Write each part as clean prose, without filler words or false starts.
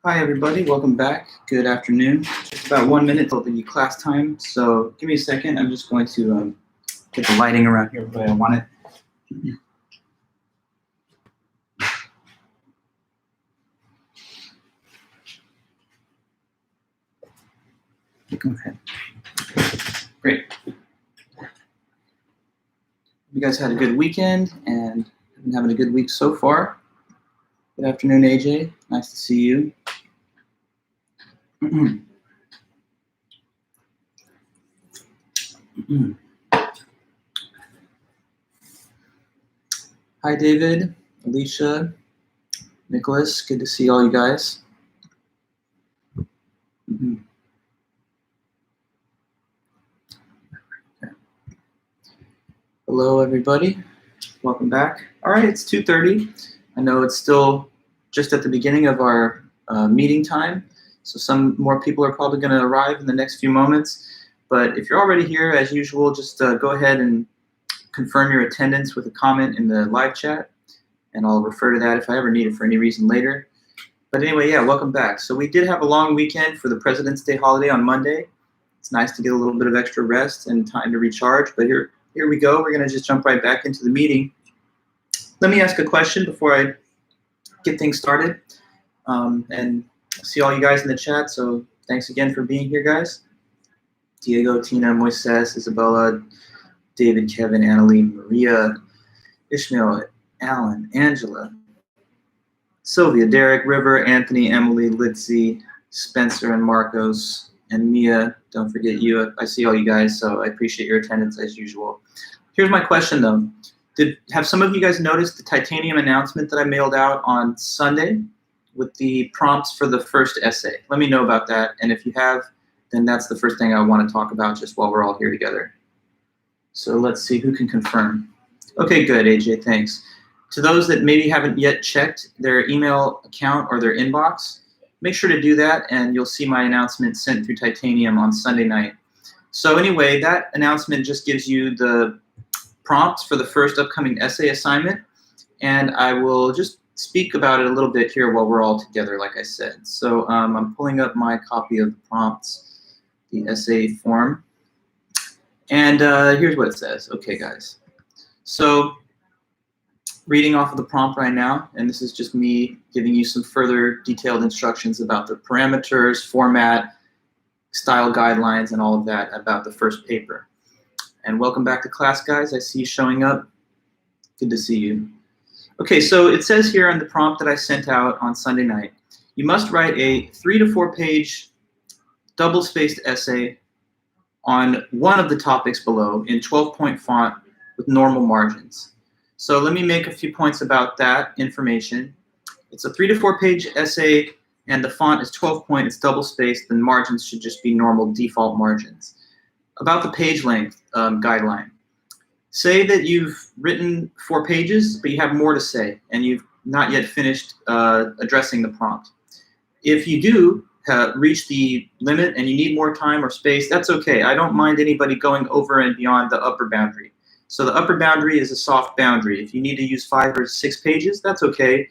Hi everybody, welcome back. Good afternoon. Just about 1 minute till the class time, so give me a second. I'm just going to get the lighting around here the way I want it. Okay, great. You guys had a good weekend and have been having a good week so far. Good afternoon, AJ. Nice to see you. Hi, David, Alicia, Nicholas. Good to see all you guys. Hello, everybody. Welcome back. All right, it's 2:30. I know it's still just at the beginning of our meeting time, so some more people are probably going to arrive in the next few moments. But if you're already here, as usual, just go ahead and confirm your attendance with a comment in the live chat, and I'll refer to that if I ever need it for any reason later. But anyway, yeah, welcome back. So we did have a long weekend for the President's Day holiday on Monday. It's nice to get a little bit of extra rest and time to recharge, but here we go. We're going to just jump right back into the meeting. Let me ask a question before I get things started. And see all you guys in the chat, so thanks again for being here, guys. Diego, Tina, Moises, Isabella, David, Kevin, Annalie, Maria, Ishmael, Alan, Angela, Sylvia, Derek, River, Anthony, Emily, Litzy, Spencer, and Marcos, and Mia. Don't forget you. I see all you guys, so I appreciate your attendance as usual. Here's my question, though. Have some of you guys noticed the titanium announcement that I mailed out on Sunday with the prompts for the first essay? Let me know about that, and if you have, then that's the first thing I want to talk about just while we're all here together. So let's see who can confirm. Okay, good, AJ, thanks. To those that maybe haven't yet checked their email account or their inbox, make sure to do that, and you'll see my announcement sent through Titanium on Sunday night. So anyway, that announcement just gives you the prompts for the first upcoming essay assignment, and I will just speak about it a little bit here while we're all together, like I said. So I'm pulling up my copy of the prompts, the essay form, and here's what it says. Okay, guys. So reading off of the prompt right now, and this is just me giving you some further detailed instructions about the parameters, format, style guidelines, and all of that about the first paper. And welcome back to class, guys. I see you showing up. Good to see you. Okay, so it says here on the prompt that I sent out on Sunday night, you must write a 3 to 4 page double-spaced essay on one of the topics below in 12-point font with normal margins. So let me make a few points about that information. It's a 3 to 4 page essay, and the font is 12-point, it's double-spaced, and margins should just be normal default margins. About the page length guideline. Say that you've written 4 pages, but you have more to say, and you've not yet finished addressing the prompt. If you do reach the limit and you need more time or space, that's okay. I don't mind anybody going over and beyond the upper boundary. So the upper boundary is a soft boundary. If you need to use 5 or 6 pages, that's okay.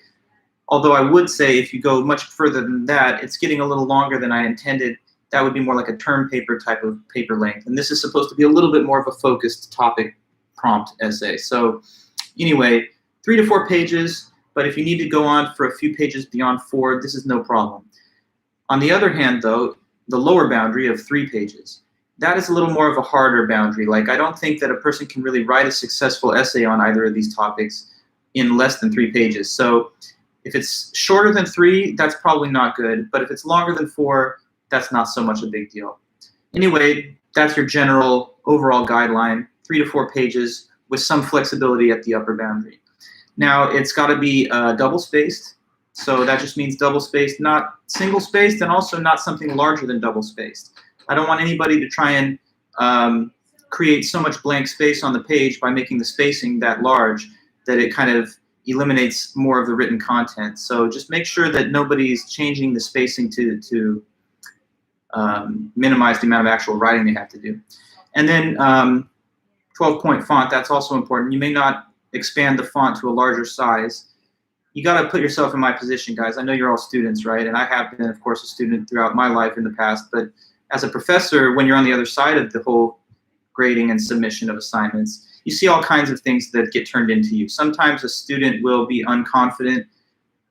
Although I would say if you go much further than that, it's getting a little longer than I intended. That would be more like a term paper type of paper length. And this is supposed to be a little bit more of a focused topic prompt essay. So anyway, 3 to 4 pages, but if you need to go on for a few pages beyond 4, this is no problem. On the other hand, though, the lower boundary of 3 pages, that is a little more of a harder boundary. Like, I don't think that a person can really write a successful essay on either of these topics in less than 3 pages. So if it's shorter than 3, that's probably not good. But if it's longer than 4, that's not so much a big deal. Anyway, that's your general overall guideline, 3 to 4 pages with some flexibility at the upper boundary. Now, it's got to be double-spaced. So that just means double-spaced, not single-spaced, and also not something larger than double-spaced. I don't want anybody to try and create so much blank space on the page by making the spacing that large that it kind of eliminates more of the written content. So just make sure that nobody's changing the spacing to minimize the amount of actual writing they have to do. And then 12-point font, that's also important. You may not expand the font to a larger size. you got to put yourself in my position, guys. I know you're all students, right? And I have been, of course, a student throughout my life in the past. But as a professor, when you're on the other side of the whole grading and submission of assignments, you see all kinds of things that get turned into you. Sometimes a student will be unconfident,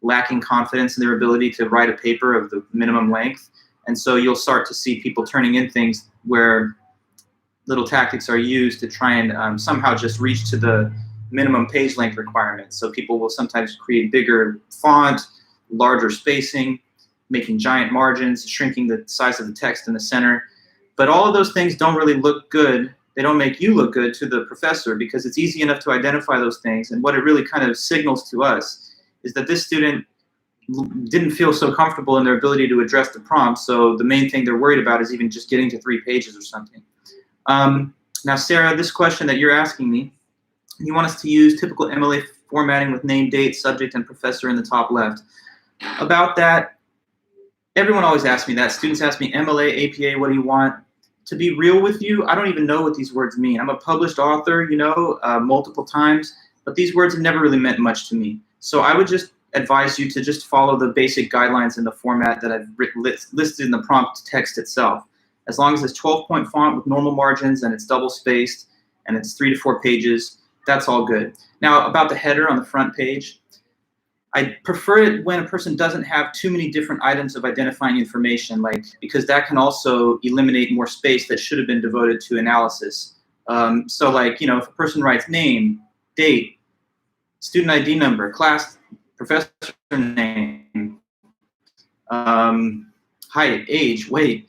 lacking confidence in their ability to write a paper of the minimum length. And so you'll start to see people turning in things where little tactics are used to try and somehow just reach to the minimum page length requirements. So people will sometimes create bigger font, larger spacing, making giant margins, shrinking the size of the text in the center. But all of those things don't really look good. They don't make you look good to the professor, because it's easy enough to identify those things. And what it really kind of signals to us is that this student didn't feel so comfortable in their ability to address the prompt. So the main thing they're worried about is even just getting to 3 pages or something. Now, Sarah, this question that you're asking me, you want us to use typical MLA formatting with name, date, subject, and professor in the top left. About that, everyone always asks me that. Students ask me, MLA, APA, what do you want? To be real with you, I don't even know what these words mean. I'm a published author, you know, multiple times, but these words have never really meant much to me. So I would just advise you to just follow the basic guidelines in the format that I've listed in the prompt text itself. As long as it's 12-point font with normal margins and it's double spaced and it's 3 to 4 pages, that's all good. Now, about the header on the front page, I prefer it when a person doesn't have too many different items of identifying information, because that can also eliminate more space that should have been devoted to analysis. So if a person writes name, date, student ID number, class, professor name, height, age, weight,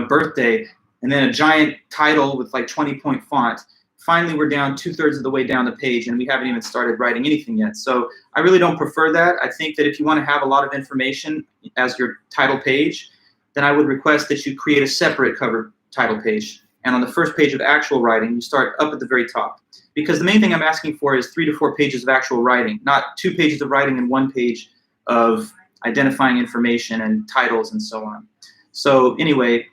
birthday, and then a giant title with 20-point font. Finally, we're down 2/3 of the way down the page, and we haven't even started writing anything yet. So I really don't prefer that. I think that if you want to have a lot of information as your title page, then I would request that you create a separate cover title page. And on the first page of actual writing, you start up at the very top. Because the main thing I'm asking for is 3 to 4 pages of actual writing, not 2 pages of writing and 1 page of identifying information and titles and so on. So anyway,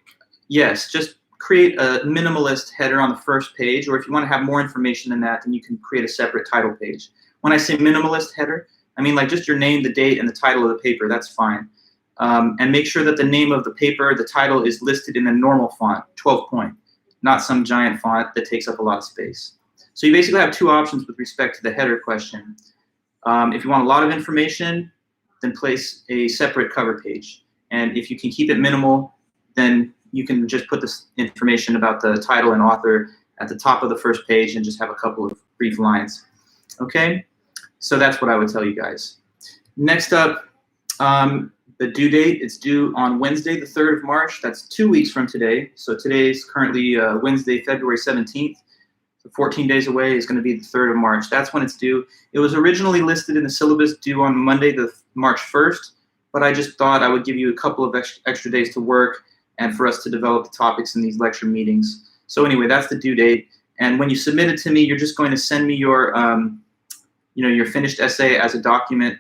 yes, just create a minimalist header on the first page, or if you want to have more information than that, then you can create a separate title page. When I say minimalist header, I mean just your name, the date, and the title of the paper. That's fine. And make sure that the name of the paper, the title, is listed in a normal font, 12-point, not some giant font that takes up a lot of space. So you basically have 2 options with respect to the header question. If you want a lot of information, then place a separate cover page. And if you can keep it minimal, then you can just put this information about the title and author at the top of the first page and just have a couple of brief lines. Okay, so that's what I would tell you guys. Next up, the due date. It's due on Wednesday, the 3rd of March. That's 2 weeks from today. So today is currently Wednesday, February 17th. So 14 days away is going to be the 3rd of March. That's when it's due. It was originally listed in the syllabus due on Monday, the March 1st, but I just thought I would give you a couple of extra days to work and for us to develop the topics in these lecture meetings. So anyway, that's the due date. And when you submit it to me, you're just going to send me your, your finished essay as a document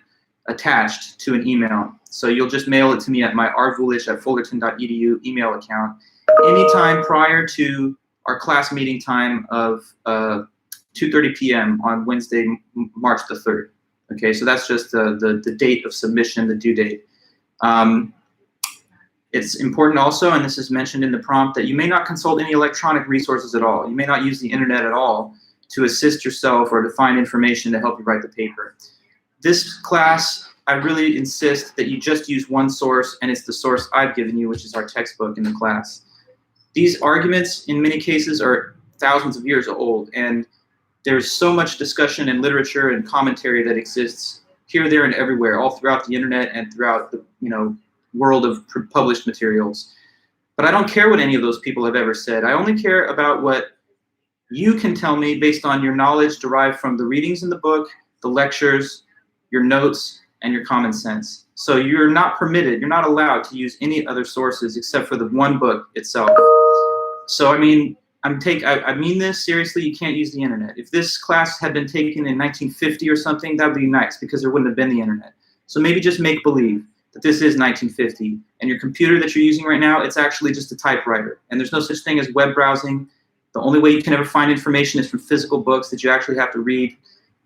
attached to an email. So you'll just mail it to me at my rvulich@fullerton.edu email account anytime prior to our class meeting time of 2:30 p.m. on Wednesday, March the 3rd. Okay, so that's just the date of submission, the due date. It's important also, and this is mentioned in the prompt, that you may not consult any electronic resources at all. You may not use the internet at all to assist yourself or to find information to help you write the paper. This class, I really insist that you just use one source, and it's the source I've given you, which is our textbook in the class. These arguments, in many cases, are thousands of years old, and there's so much discussion and literature and commentary that exists here, there, and everywhere, all throughout the internet and throughout the world of published materials. But I don't care what any of those people have ever said. I only care about what you can tell me based on your knowledge derived from the readings in the book, the lectures, your notes, and your common sense. So you're not permitted, you're not allowed to use any other sources except for the one book itself. So I mean this seriously. You can't use the internet. If this class had been taken in 1950 or something, that would be nice, because there wouldn't have been the internet. So maybe just make believe that this is 1950, and your computer that you're using right now, it's actually just a typewriter, and there's no such thing as web browsing. The only way you can ever find information is from physical books that you actually have to read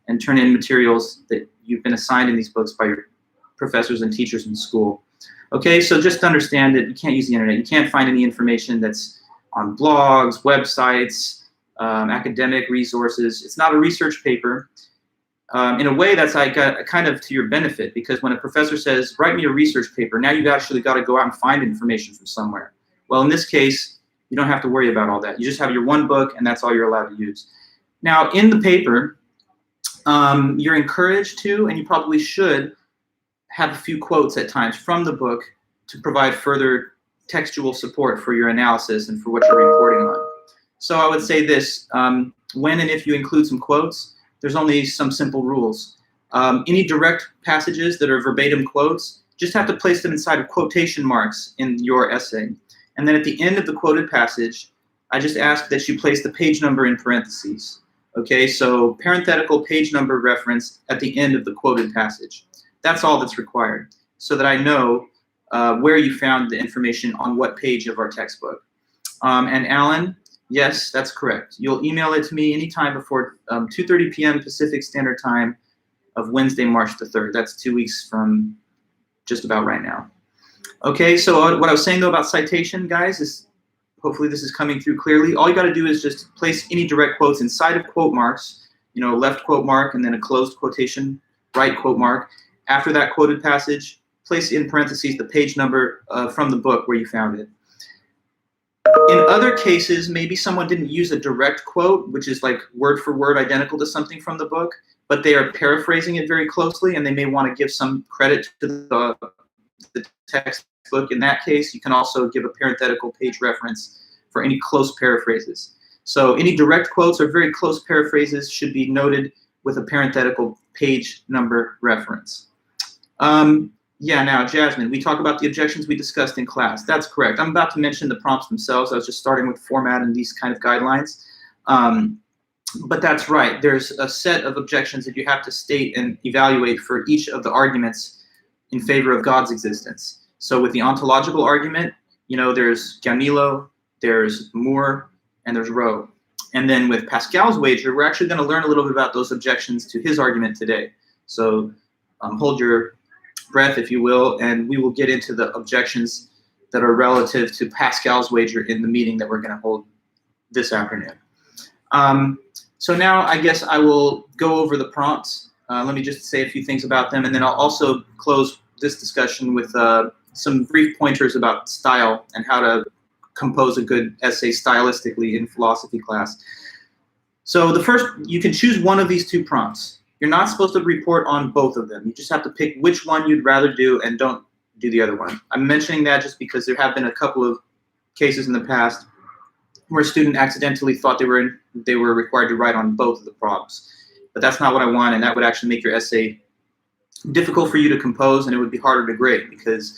and turn in materials that you've been assigned in these books by your professors and teachers in school. Okay, so just understand that you can't use the internet. You can't find any information that's on blogs, websites, academic resources. It's not a research paper. In a way, that's like kind of to your benefit, because when a professor says, write me a research paper, now you've actually got to go out and find information from somewhere. Well, in this case, you don't have to worry about all that. You just have your one book, and that's all you're allowed to use. Now, in the paper, you're encouraged to, and you probably should, have a few quotes at times from the book to provide further textual support for your analysis and for what you're reporting on. So I would say this, when and if you include some quotes, there's only some simple rules. Any direct passages that are verbatim quotes, just have to place them inside of quotation marks in your essay. And then at the end of the quoted passage, I just ask that you place the page number in parentheses. Okay, so parenthetical page number reference at the end of the quoted passage. That's all that's required, so that I know where you found the information on what page of our textbook. And Alan, yes, that's correct. You'll email it to me anytime before 2:30 p.m. Pacific Standard Time of Wednesday, March the 3rd. That's 2 weeks from just about right now. Okay, so what I was saying though about citation, guys, is hopefully this is coming through clearly. All you got to do is just place any direct quotes inside of quote marks, you know, left quote mark and then a closed quotation, right quote mark. After that quoted passage, place in parentheses the page number from the book where you found it. In other cases, maybe someone didn't use a direct quote, which is like word for word identical to something from the book, but they are paraphrasing it very closely, and they may want to give some credit to the textbook. In that case, you can also give a parenthetical page reference for any close paraphrases. So any direct quotes or very close paraphrases should be noted with a parenthetical page number reference. Yeah, now, Jasmine, we talk about the objections we discussed in class. That's correct. I'm about to mention the prompts themselves. I was just starting with format and these kind of guidelines. But that's right. There's a set of objections that you have to state and evaluate for each of the arguments in favor of God's existence. So with the ontological argument, you know, there's Gamillo, there's Moore, and there's Rowe. And then with Pascal's wager, we're actually going to learn a little bit about those objections to his argument today. So hold your breath, if you will, and we will get into the objections that are relative to Pascal's wager in the meeting that we're going to hold this afternoon. So now I guess I will go over the prompts. Let me just say a few things about them, and then I'll also close this discussion with some brief pointers about style and how to compose a good essay stylistically in philosophy class. So the first, you can choose one of these two prompts. You're not supposed to report on both of them. You just have to pick which one you'd rather do and don't do the other one. I'm mentioning that just because there have been a couple of cases in the past where a student accidentally thought they were required to write on both of the prompts. But that's not what I want, and that would actually make your essay difficult for you to compose, and it would be harder to grade, because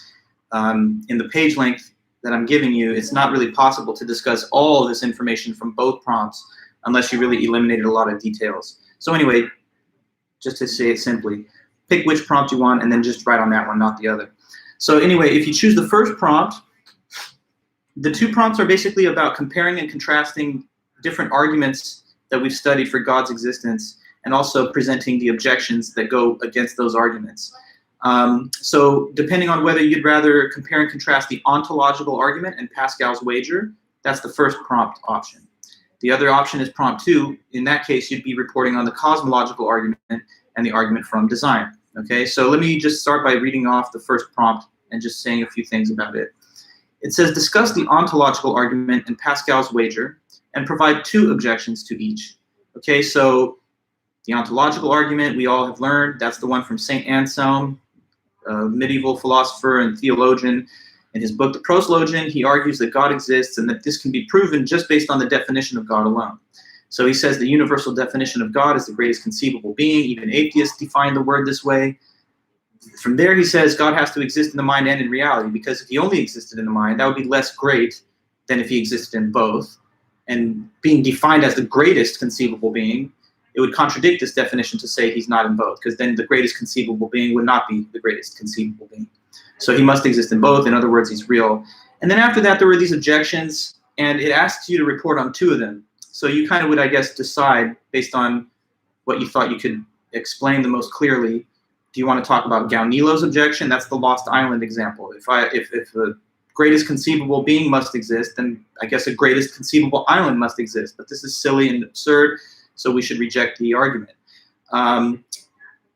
in the page length that I'm giving you, it's not really possible to discuss all of this information from both prompts unless you really eliminated a lot of details. So anyway, just to say it simply, pick which prompt you want and then just write on that one, not the other. So anyway, if you choose the first prompt, the two prompts are basically about comparing and contrasting different arguments that we've studied for God's existence, and also presenting the objections that go against those arguments. So depending on whether you'd rather compare and contrast the ontological argument and Pascal's wager, that's the first prompt option. The other option is prompt 2. In that case, you'd be reporting on the cosmological argument and the argument from design. Okay, so let me just start by reading off the first prompt and just saying a few things about it. It says, discuss the ontological argument and Pascal's wager and provide 2 objections to each. Okay, so the ontological argument we all have learned, that's the one from St. Anselm, a medieval philosopher and theologian. In his book, The Proslogion, he argues that God exists and that this can be proven just based on the definition of God alone. So he says the universal definition of God is the greatest conceivable being. Even atheists define the word this way. From there, he says God has to exist in the mind and in reality, because if he only existed in the mind, that would be less great than if he existed in both. And being defined as the greatest conceivable being, it would contradict this definition to say he's not in both, because then the greatest conceivable being would not be the greatest conceivable being. So he must exist in both. In other words, he's real. And then after that, there were these objections, and it asks you to report on 2 of them. So you kind of would, I guess, decide based on what you thought you could explain the most clearly, Do you want to talk about Galnilo's objection? That's the lost island example. If the greatest conceivable being must exist, then I guess a greatest conceivable island must exist. But this is silly and absurd, so we should reject the argument.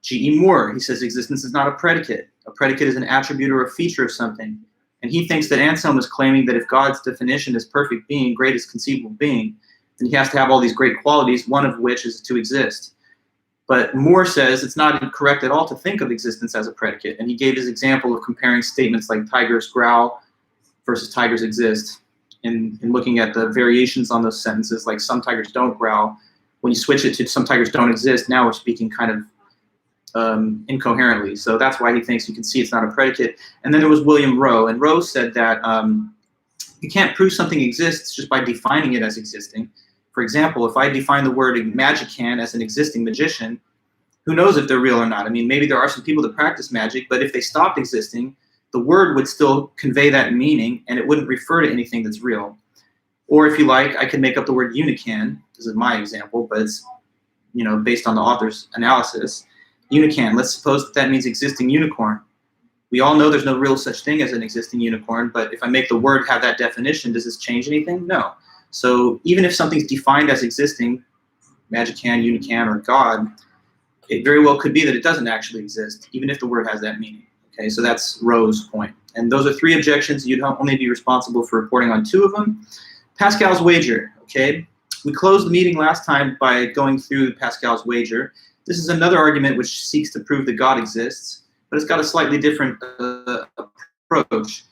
G.E. Moore, he says existence is not a predicate. A predicate is an attribute or a feature of something. And he thinks that Anselm is claiming that if God's definition is perfect being, greatest conceivable being, then he has to have all these great qualities, one of which is to exist. But Moore says it's not incorrect at all to think of existence as a predicate. And he gave his example of comparing statements like tigers growl versus tigers exist, and looking at the variations on those sentences, like some tigers don't growl. When you switch it to some tigers don't exist, now we're speaking kind of incoherently. So that's why he thinks you can see it's not a predicate. And then there was William Rowe, and Rowe said that you can't prove something exists just by defining it as existing. For example, if I define the word magician as an existing magician, who knows if they're real or not? I mean, maybe there are some people that practice magic, but if they stopped existing, the word would still convey that meaning, and it wouldn't refer to anything that's real. Or if you like, I could make up the word unican. This is my example, but it's based on the author's analysis. Unican, let's suppose that means existing unicorn. We all know there's no real such thing as an existing unicorn, but if I make the word have that definition, does this change anything? No. So even if something's defined as existing, magician, unican, or God, it very well could be that it doesn't actually exist, even if the word has that meaning. Okay, so that's Rowe's point. And those are 3 objections. You'd only be responsible for reporting on 2 of them. Pascal's wager, okay? We closed the meeting last time by going through Pascal's wager. This is another argument which seeks to prove that God exists, but it's got a slightly different approach.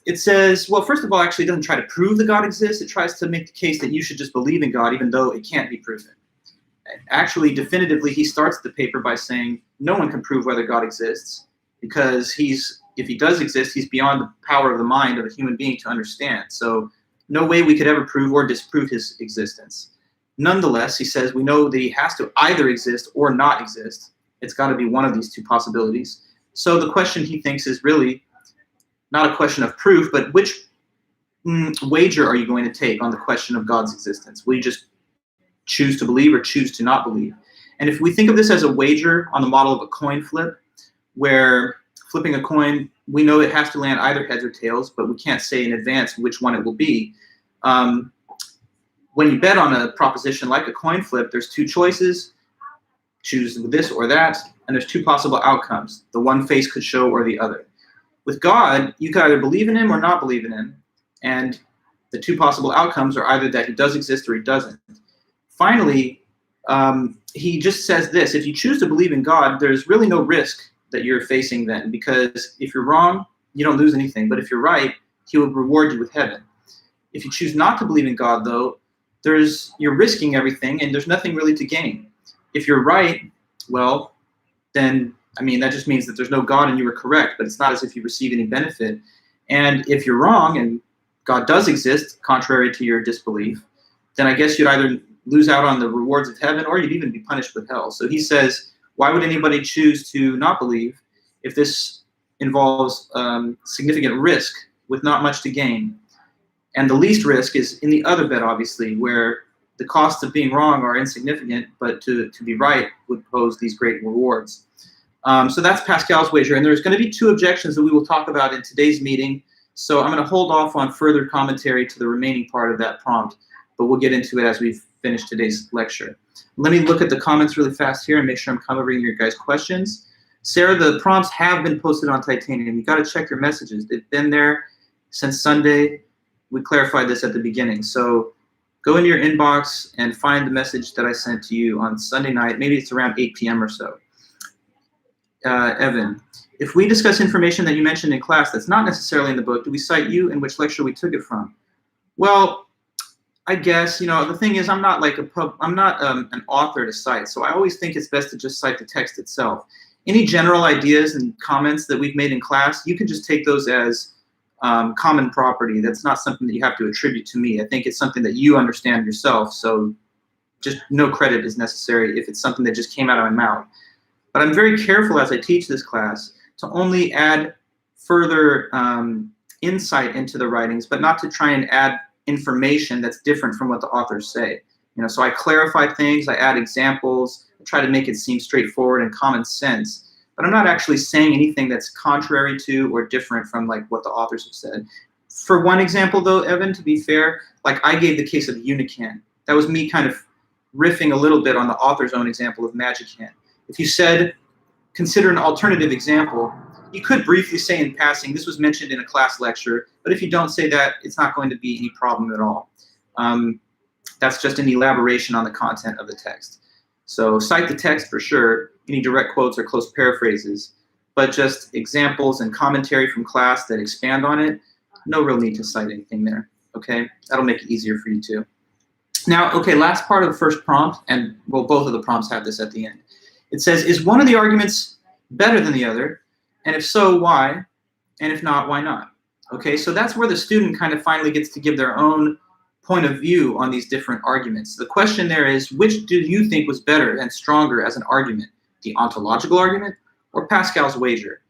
It says, well, first of all, actually it doesn't try to prove that God exists. It tries to make the case that you should just believe in God, even though it can't be proven. Actually, definitively, he starts the paper by saying no one can prove whether God exists, because if he does exist, he's beyond the power of the mind of a human being to understand. So no way we could ever prove or disprove his existence. Nonetheless, he says we know that he has to either exist or not exist. It's got to be one of these 2 possibilities. So the question he thinks is really not a question of proof, but which wager are you going to take on the question of God's existence? Will you just choose to believe or choose to not believe? And if we think of this as a wager on the model of a coin flip, where flipping a coin, we know it has to land either heads or tails, but we can't say in advance which one it will be. When you bet on a proposition like a coin flip, there's 2 choices, choose this or that, and there's 2 possible outcomes. The one face could show or the other. With God, you can either believe in him or not believe in him, and the 2 possible outcomes are either that he does exist or he doesn't. Finally, he just says this: if you choose to believe in God, there's really no risk that you're facing then, because if you're wrong, you don't lose anything, but if you're right, he will reward you with heaven. If you choose not to believe in God, though, you're risking everything, and there's nothing really to gain. If you're right, well, then, that just means that there's no God and you were correct, but it's not as if you receive any benefit. And if you're wrong and God does exist, contrary to your disbelief, then I guess you'd either lose out on the rewards of heaven or you'd even be punished with hell. So he says, why would anybody choose to not believe if this involves significant risk with not much to gain? And the least risk is in the other bet, obviously, where the costs of being wrong are insignificant, but to be right would pose these great rewards. So that's Pascal's wager. And there's going to be 2 objections that we will talk about in today's meeting. So I'm going to hold off on further commentary to the remaining part of that prompt, but we'll get into it as we finish today's lecture. Let me look at the comments really fast here and make sure I'm covering your guys' questions. Sarah, the prompts have been posted on Titanium. You've got to check your messages. They've been there since Sunday. We clarified this at the beginning. So go into your inbox and find the message that I sent to you on Sunday night. Maybe it's around 8 p.m. or so. Evan, if we discuss information that you mentioned in class that's not necessarily in the book, do we cite you and which lecture we took it from? Well, I guess, the thing is, I'm not an author to cite, so I always think it's best to just cite the text itself. Any general ideas and comments that we've made in class, you can just take those as common property. That's not something that you have to attribute to me. I think it's something that you understand yourself, so just no credit is necessary if it's something that just came out of my mouth. But I'm very careful as I teach this class to only add further insight into the writings, but not to try and add information that's different from what the authors say. So I clarify things, I add examples, I try to make it seem straightforward and common sense. but I'm not actually saying anything that's contrary to or different from like what the authors have said. For one example though, Evan, to be fair, like I gave the case of Unicant. That was me kind of riffing a little bit on the author's own example of Magicant. If you said, consider an alternative example, you could briefly say in passing, this was mentioned in a class lecture, but if you don't say that, it's not going to be any problem at all. That's just an elaboration on the content of the text. So cite the text for sure, any direct quotes or close paraphrases, but just examples and commentary from class that expand on it, no real need to cite anything there, okay? That'll make it easier for you too. Now, okay, last part of the first prompt, and well, both of the prompts have this at the end. It says, is one of the arguments better than the other? And if so, why? And if not, why not? Okay, so that's where the student kind of finally gets to give their own point of view on these different arguments. The question there is, which do you think was better and stronger as an argument? The ontological argument or Pascal's wager?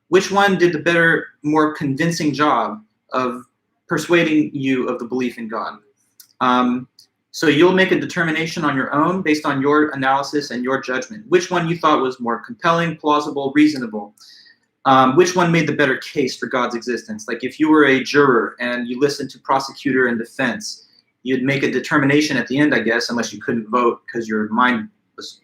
Which one did the better, more convincing job of persuading you of the belief in God? So you'll make a determination on your own based on your analysis and your judgment. Which one you thought was more compelling, plausible, reasonable? Which one made the better case for God's existence? Like if you were a juror and you listened to prosecutor and defense, you'd make a determination at the end, I guess, unless you couldn't vote because your mind was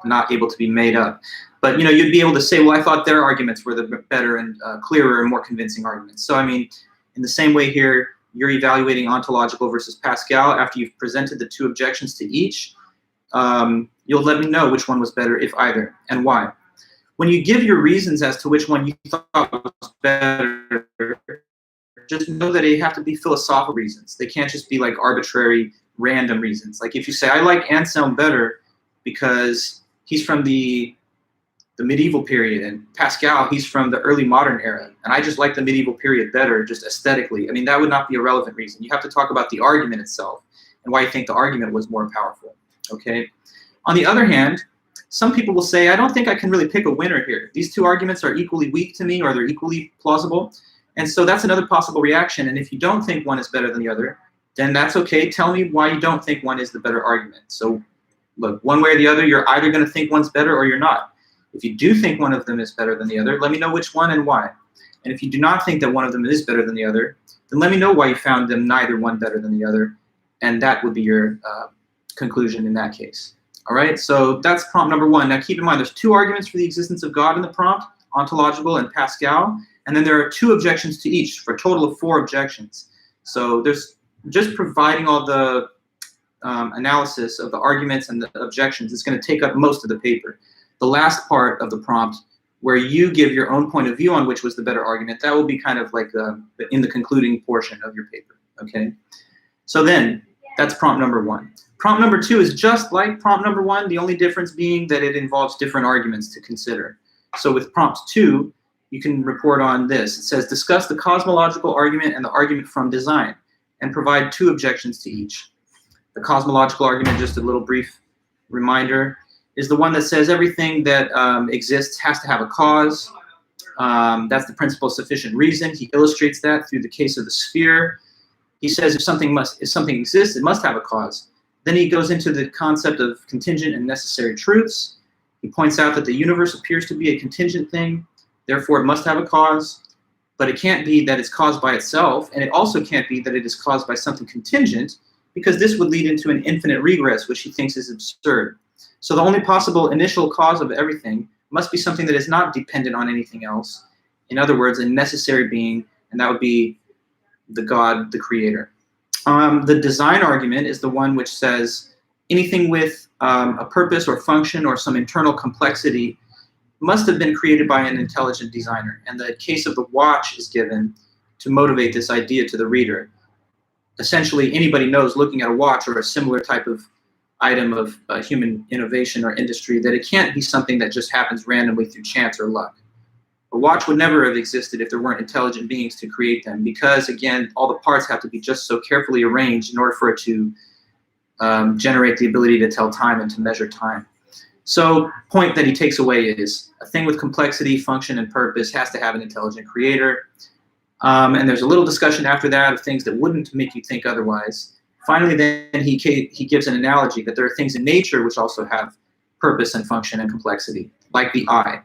not able to be made up. But you know, you'd be able to say, well, I thought their arguments were the better and clearer and more convincing arguments. So I mean, in the same way here, you're evaluating ontological versus Pascal. After you've presented the two objections to each, you'll let me know which one was better, if either, and why. When you give your reasons as to which one you thought was better, just know that they have to be philosophical reasons. They can't just be like arbitrary, random reasons. Like if you say, I like Anselm better because he's from the medieval period, and Pascal, he's from the early modern era, and I just like the medieval period better just aesthetically. I mean, that would not be a relevant reason. You have to talk about the argument itself and why you think the argument was more powerful, okay? On the other hand, some people will say, I don't think I can really pick a winner here. These two arguments are equally weak to me, or they're equally plausible. And so that's another possible reaction. And if you don't think one is better than the other, then that's okay. Tell me why you don't think one is the better argument. So look, one way or the other, you're either going to think one's better or you're not. If you do think one of them is better than the other, let me know which one and why. And if you do not think that one of them is better than the other, then let me know why you found them neither one better than the other. And that would be your conclusion in that case. All right, so that's prompt number one. Now keep in mind, there's two arguments for the existence of God in the prompt, ontological and Pascal. And then there are two objections to each for a total of 4 objections. So there's just providing all the analysis of the arguments and the objections is going to take up most of the paper. The last part of the prompt, where you give your own point of view on which was the better argument, that will be kind of like in the concluding portion of your paper, okay? So then, that's prompt number 1. Prompt number 2 is just like prompt number 1, the only difference being that it involves different arguments to consider. So with prompt 2, you can report on this. It says, discuss the cosmological argument and the argument from design, and provide 2 objections to each. The cosmological argument, just a little brief reminder, is the one that says everything that exists has to have a cause. That's the principle of sufficient reason. He illustrates that through the case of the sphere. He says if something exists, it must have a cause. Then he goes into the concept of contingent and necessary truths. He points out that the universe appears to be a contingent thing, therefore it must have a cause, but it can't be that it's caused by itself, and it also can't be that it is caused by something contingent, because this would lead into an infinite regress, which he thinks is absurd. So the only possible initial cause of everything must be something that is not dependent on anything else. In other words, a necessary being, and that would be the God, the creator. The design argument is the one which says anything with a purpose or function or some internal complexity must have been created by an intelligent designer. And the case of the watch is given to motivate this idea to the reader. Essentially, anybody knows looking at a watch or a similar type of item of human innovation or industry that it can't be something that just happens randomly through chance or luck. A watch would never have existed if there weren't intelligent beings to create them, because again, all the parts have to be just so carefully arranged in order for it to generate the ability to tell time and to measure time. So point that he takes away is a thing with complexity, function, and purpose has to have an intelligent creator. And there's a little discussion after that of things that wouldn't make you think otherwise. Finally, then he gives an analogy that there are things in nature which also have purpose and function and complexity. like the eye.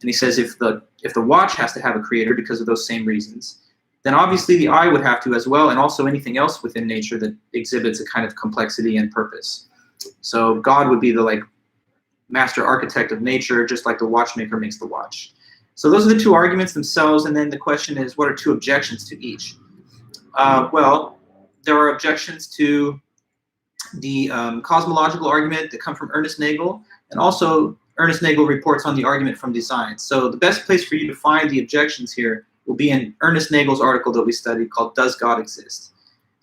And he says if the watch has to have a creator because of those same reasons, then obviously the eye would have to as well, and also anything else within nature that exhibits a kind of complexity and purpose. So God would be the like master architect of nature, just like the watchmaker makes the watch. So those are the two arguments themselves, and then the question is, what are two objections to each? Well, there are objections to the cosmological argument that come from Ernest Nagel, and also Ernest Nagel reports on the argument from design. So the best place for you to find the objections here will be in Ernest Nagel's article that we studied called Does God Exist?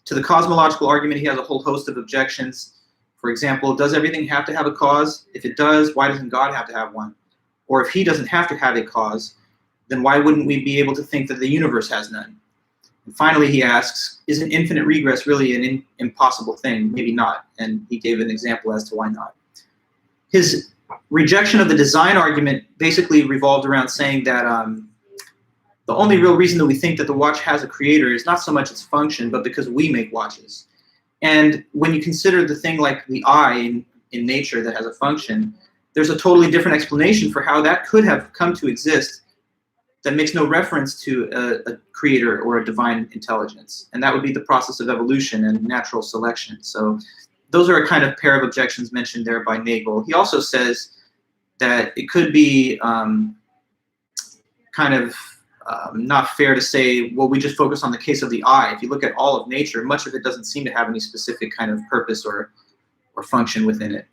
To the cosmological argument, he has a whole host of objections. For example, does everything have to have a cause? If it does, why doesn't God have to have one? Or if he doesn't have to have a cause, then why wouldn't we be able to think that the universe has none? And finally, he asks, is an infinite regress really an impossible thing? Maybe not. And he gave an example as to why not. His rejection of the design argument basically revolved around saying that the only real reason that we think that the watch has a creator is not so much its function, but because we make watches. And when you consider the thing like the eye in nature that has a function, there's a totally different explanation for how that could have come to exist that makes no reference to a creator or a divine intelligence. And that would be the process of evolution and natural selection. So those are a kind of pair of objections mentioned there by Nagel. He also says that it could be kind of not fair to say, well, we just focus on the case of the eye. If you look at all of nature, much of it doesn't seem to have any specific kind of purpose or function within it.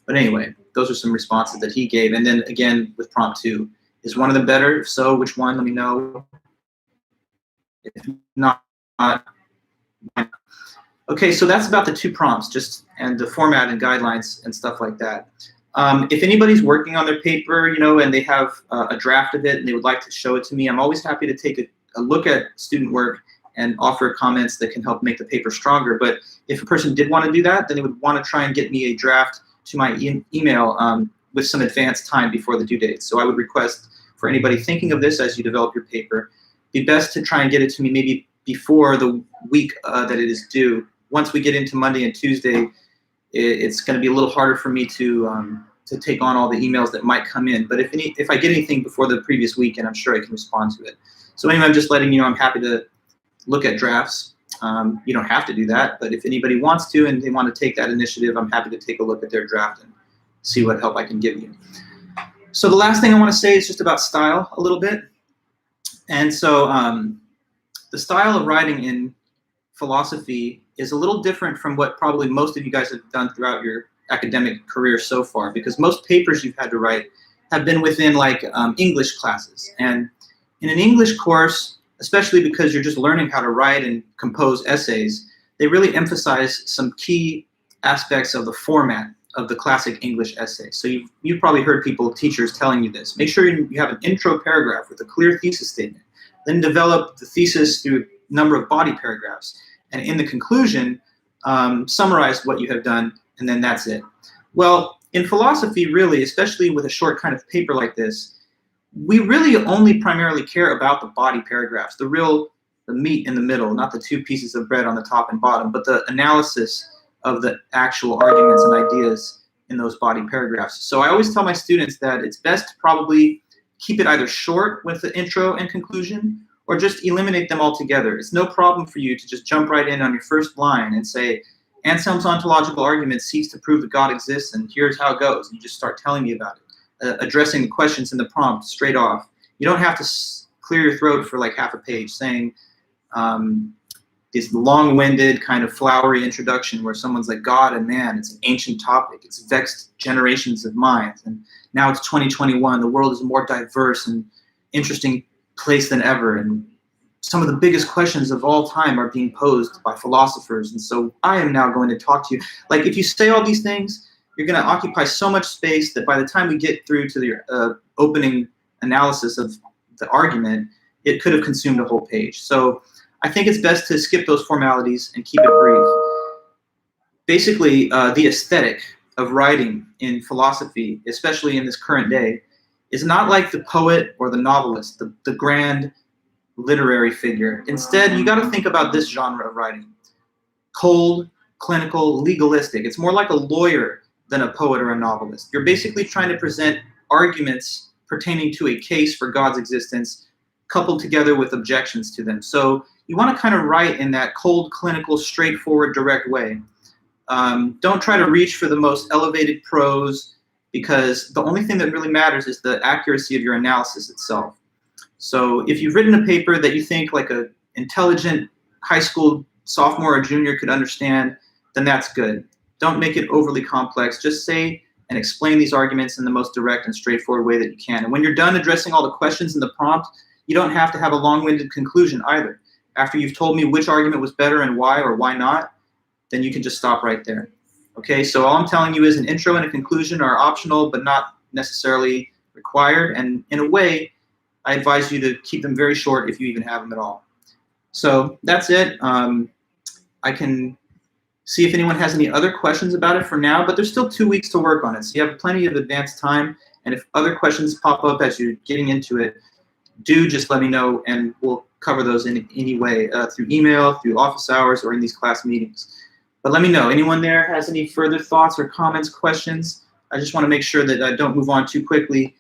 But anyway, those are some responses that he gave. And then again, with prompt 2, is one of them better? If so, which one? Let me know. If not, why not? Okay, so that's about the 2 prompts, and the format and guidelines and stuff like that. If anybody's working on their paper, and they have a draft of it and they would like to show it to me, I'm always happy to take a look at student work and offer comments that can help make the paper stronger. But if a person did want to do that, then they would want to try and get me a draft to my email with some advanced time before the due date. So I would request for anybody thinking of this as you develop your paper, be best to try and get it to me maybe before the week that it is due. Once we get into Monday and Tuesday, it's going to be a little harder for me to take on all the emails that might come in. But if I get anything before the previous weekend, I'm sure I can respond to it. So anyway, I'm just letting you know I'm happy to look at drafts. You don't have to do that, but if anybody wants to and they want to take that initiative, I'm happy to take a look at their draft and see what help I can give you. So the last thing I want to say is just about style a little bit. And so the style of writing in philosophy is a little different from what probably most of you guys have done throughout your academic career so far, because most papers you've had to write have been within like English classes. And in an English course, especially because you're just learning how to write and compose essays, they really emphasize some key aspects of the format of the classic English essay. So you've probably heard teachers telling you this. Make sure you have an intro paragraph with a clear thesis statement. Then develop the thesis through a number of body paragraphs. And in the conclusion, summarize what you have done, and then that's it. Well, in philosophy, really, especially with a short kind of paper like this, we really only primarily care about the body paragraphs, the meat in the middle, not the 2 pieces of bread on the top and bottom, but the analysis of the actual arguments and ideas in those body paragraphs. So I always tell my students that it's best to probably keep it either short with the intro and conclusion, or just eliminate them altogether. It's no problem for you to just jump right in on your first line and say, Anselm's ontological argument seeks to prove that God exists, and here's how it goes. And you just start telling me about it, addressing the questions in the prompt straight off. You don't have to clear your throat for like half a page saying this long-winded kind of flowery introduction where someone's like, God and man, it's an ancient topic. It's vexed generations of minds. And now it's 2021. The world is a more diverse and interesting place than ever. And some of the biggest questions of all time are being posed by philosophers. And so I am now going to talk to you. Like, if you say all these things, you're going to occupy so much space that by the time we get through to the opening analysis of the argument, it could have consumed a whole page. So I think it's best to skip those formalities and keep it brief. Basically, the aesthetic of writing in philosophy, especially in this current day, is not like the poet or the novelist, the grand literary figure. Instead, you got to think about this genre of writing. Cold, clinical, legalistic. It's more like a lawyer than a poet or a novelist. You're basically trying to present arguments pertaining to a case for God's existence, coupled together with objections to them. So you want to kind of write in that cold, clinical, straightforward, direct way. Don't try to reach for the most elevated prose, because the only thing that really matters is the accuracy of your analysis itself. So if you've written a paper that you think like an intelligent high school sophomore or junior could understand, then that's good. Don't make it overly complex. Just say and explain these arguments in the most direct and straightforward way that you can. And when you're done addressing all the questions in the prompt, you don't have to have a long-winded conclusion either. After you've told me which argument was better and why or why not, then you can just stop right there. Okay, so all I'm telling you is an intro and a conclusion are optional but not necessarily required. And in a way, I advise you to keep them very short if you even have them at all. So that's it. I can see if anyone has any other questions about it for now, but there's still 2 weeks to work on it. So you have plenty of advanced time. And if other questions pop up as you're getting into it, do just let me know, and we'll cover those in any way, through email, through office hours, or in these class meetings. But let me know. Anyone there has any further thoughts or comments, questions? I just want to make sure that I don't move on too quickly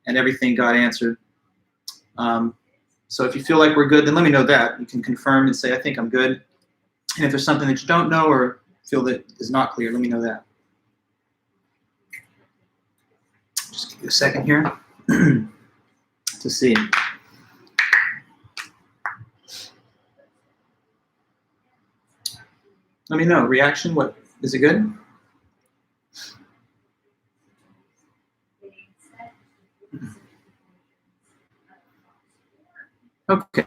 and everything got answered. So if you feel like we're good, then let me know that. You can confirm and say, I think I'm good. And if there's something that you don't know or feel that is not clear, let me know that. Just give you a second here to see. Let me know. Reaction, what? Is it good? Okay.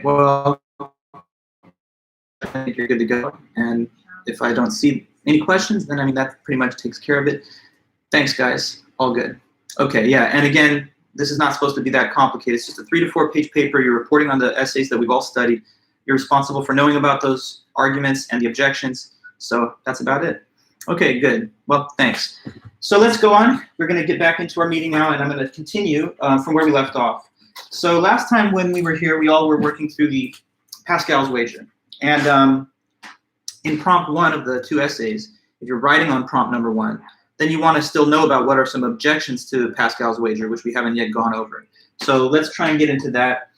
Well, I think you're good to go. And if I don't see any questions, then I mean that pretty much takes care of it. Thanks, guys. All good. Okay, yeah. And again, this is not supposed to be that complicated. It's just a 3 to 4 page paper. You're reporting on the essays that we've all studied. You're responsible for knowing about those arguments and the objections. So that's about it. Okay, good. Well, thanks. So let's go on. We're going to get back into our meeting now, and I'm going to continue from where we left off. So last time when we were here, we all were working through the Pascal's wager. And in prompt 1 of the 2 essays, if you're writing on prompt number 1, then you want to still know about what are some objections to Pascal's wager, which we haven't yet gone over. So let's try and get into that.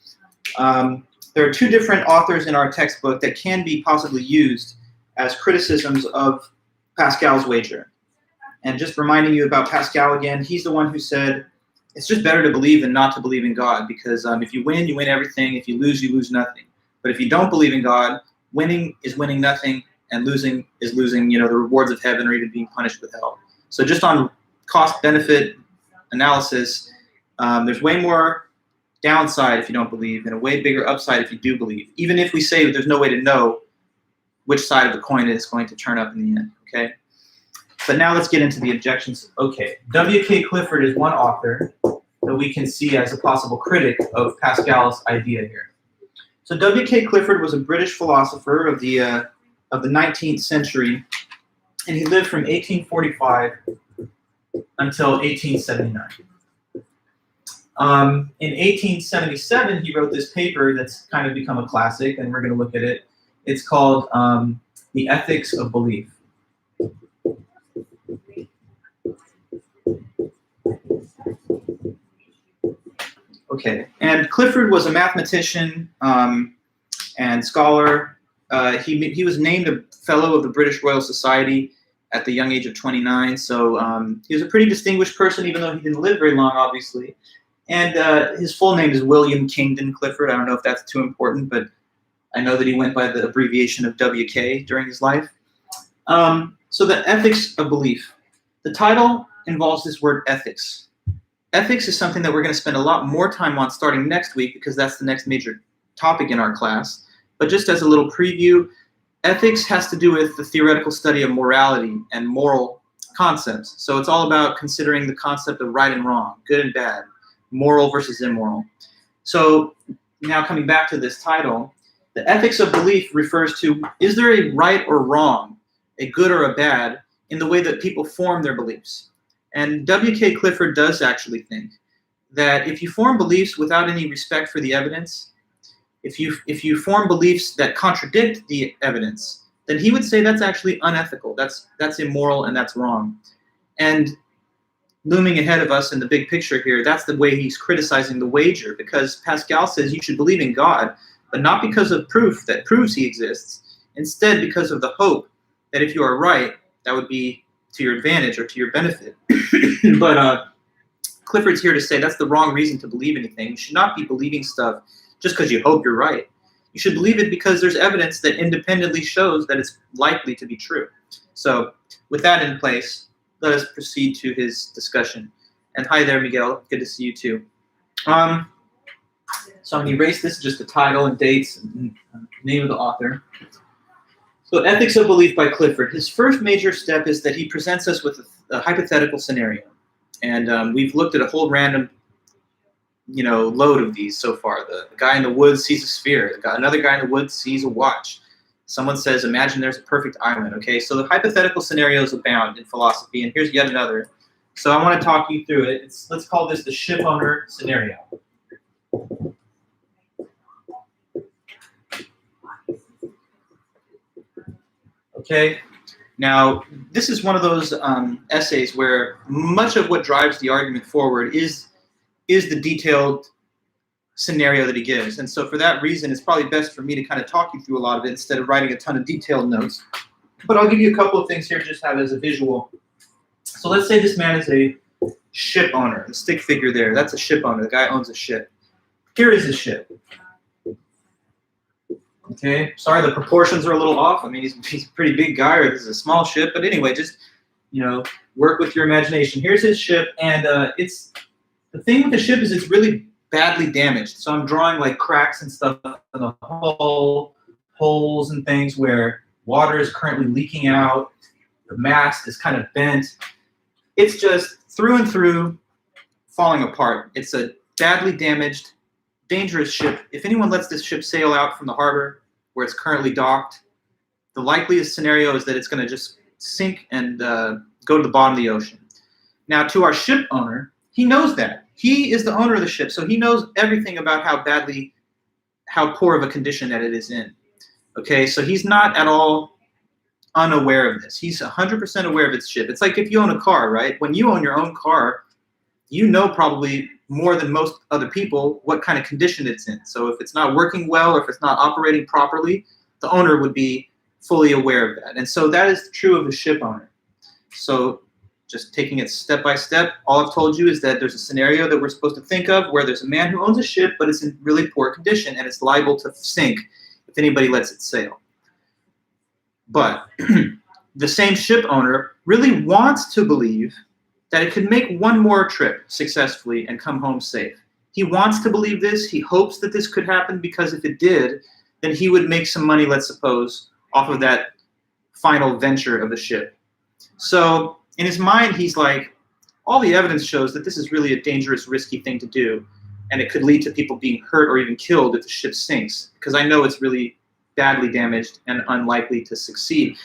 There are 2 different authors in our textbook that can be possibly used as criticisms of Pascal's wager. And just reminding you about Pascal again, he's the one who said, it's just better to believe than not to believe in God, because if you win everything. If you lose nothing. But if you don't believe in God, winning is winning nothing, and losing is losing, the rewards of heaven or even being punished with hell. So just on cost-benefit analysis, there's way more downside if you don't believe, and a way bigger upside if you do believe, even if we say that there's no way to know which side of the coin is going to turn up in the end, okay? But now let's get into the objections. Okay, W.K. Clifford is one author that we can see as a possible critic of Pascal's idea here. So W.K. Clifford was a British philosopher of the 19th century, and he lived from 1845 until 1879. In 1877, he wrote this paper that's kind of become a classic, and we're going to look at it. It's called The Ethics of Belief. Okay, and Clifford was a mathematician and scholar. He was named a Fellow of the British Royal Society at the young age of 29, so he was a pretty distinguished person, even though he didn't live very long, obviously. And his full name is William Kingdon Clifford. I don't know if that's too important, but I know that he went by the abbreviation of WK during his life. So the ethics of belief. The title involves this word ethics. Ethics is something that we're going to spend a lot more time on starting next week, because that's the next major topic in our class. But just as a little preview, ethics has to do with the theoretical study of morality and moral concepts. So it's all about considering the concept of right and wrong, good and bad, moral versus immoral. So now coming back to this title, the ethics of belief refers to, is there a right or wrong, a good or a bad, in the way that people form their beliefs? And W.K. Clifford does actually think that if you form beliefs without any respect for the evidence, if you form beliefs that contradict the evidence, then he would say that's actually unethical, that's immoral, and that's wrong. And looming ahead of us in the big picture here, that's the way he's criticizing the wager, because Pascal says you should believe in God, but not because of proof that proves he exists, instead because of the hope that if you are right, that would be to your advantage or to your benefit. But Clifford's here to say that's the wrong reason to believe anything. You should not be believing stuff just because you hope you're right. You should believe it because there's evidence that independently shows that it's likely to be true. So with that in place, let us proceed to his discussion. And hi there, Miguel. Good to see you too. So I'm going to erase this, just the title and dates and name of the author. So Ethics of Belief by Clifford. His first major step is that he presents us with a hypothetical scenario. And we've looked at a whole random, load of these so far. The guy in the woods sees a sphere. Another guy in the woods sees a watch. Someone says, imagine there's a perfect island. Okay, so the hypothetical scenarios abound in philosophy, and here's yet another. So I want to talk you through it. Let's call this the ship owner scenario. Okay, now this is one of those essays where much of what drives the argument forward is the detailed scenario that he gives. And so for that reason, it's probably best for me to kind of talk you through a lot of it instead of writing a ton of detailed notes. But I'll give you a couple of things here just have as a visual. So let's say this man is a ship owner, the stick figure there. That's a ship owner. The guy owns a ship. Here is his ship. Okay, sorry, the proportions are a little off. I mean, he's a pretty big guy, or this is a small ship. But anyway, just, work with your imagination. Here's his ship, and the thing with the ship is it's really badly damaged. So I'm drawing like cracks and stuff in the hull, holes and things where water is currently leaking out. The mast is kind of bent. It's just through and through falling apart. It's a badly damaged, dangerous ship. If anyone lets this ship sail out from the harbor where it's currently docked, the likeliest scenario is that it's going to just sink and go to the bottom of the ocean. Now, to our ship owner, he knows that. He is the owner of the ship, so he knows everything about how poor of a condition that it is in. Okay, so he's not at all unaware of this. He's 100% aware of its ship. It's like if you own a car, right? When you own your own car, you know probably more than most other people what kind of condition it's in. So if it's not working well or if it's not operating properly, the owner would be fully aware of that. And so that is true of a ship owner. So just taking it step by step, all I've told you is that there's a scenario that we're supposed to think of where there's a man who owns a ship, but it's in really poor condition and it's liable to sink if anybody lets it sail. But the same ship owner really wants to believe that it could make one more trip successfully and come home safe. He wants to believe this. He hopes that this could happen because if it did, then he would make some money, let's suppose, off of that final venture of the ship. So in his mind, he's like, all the evidence shows that this is really a dangerous, risky thing to do, and it could lead to people being hurt or even killed if the ship sinks, because I know it's really badly damaged and unlikely to succeed.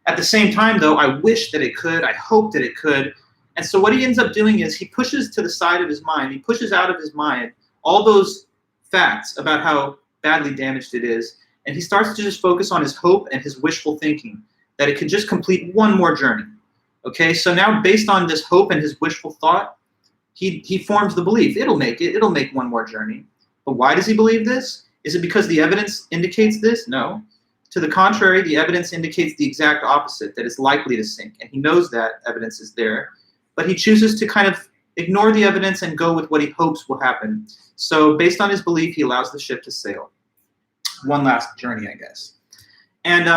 At the same time, though, I wish that it could. I hope that it could. And so what he ends up doing is he pushes to the side of his mind, he pushes out of his mind all those facts about how badly damaged it is, and he starts to just focus on his hope and his wishful thinking that it could just complete one more journey. Okay, so now based on this hope and his wishful thought, he forms the belief, it'll make one more journey. But why does he believe this? Is it because the evidence indicates this? No. To the contrary, the evidence indicates the exact opposite, that it's likely to sink, and he knows that evidence is there, but he chooses to kind of ignore the evidence and go with what he hopes will happen. So based on his belief, he allows the ship to sail. One last journey, I guess. And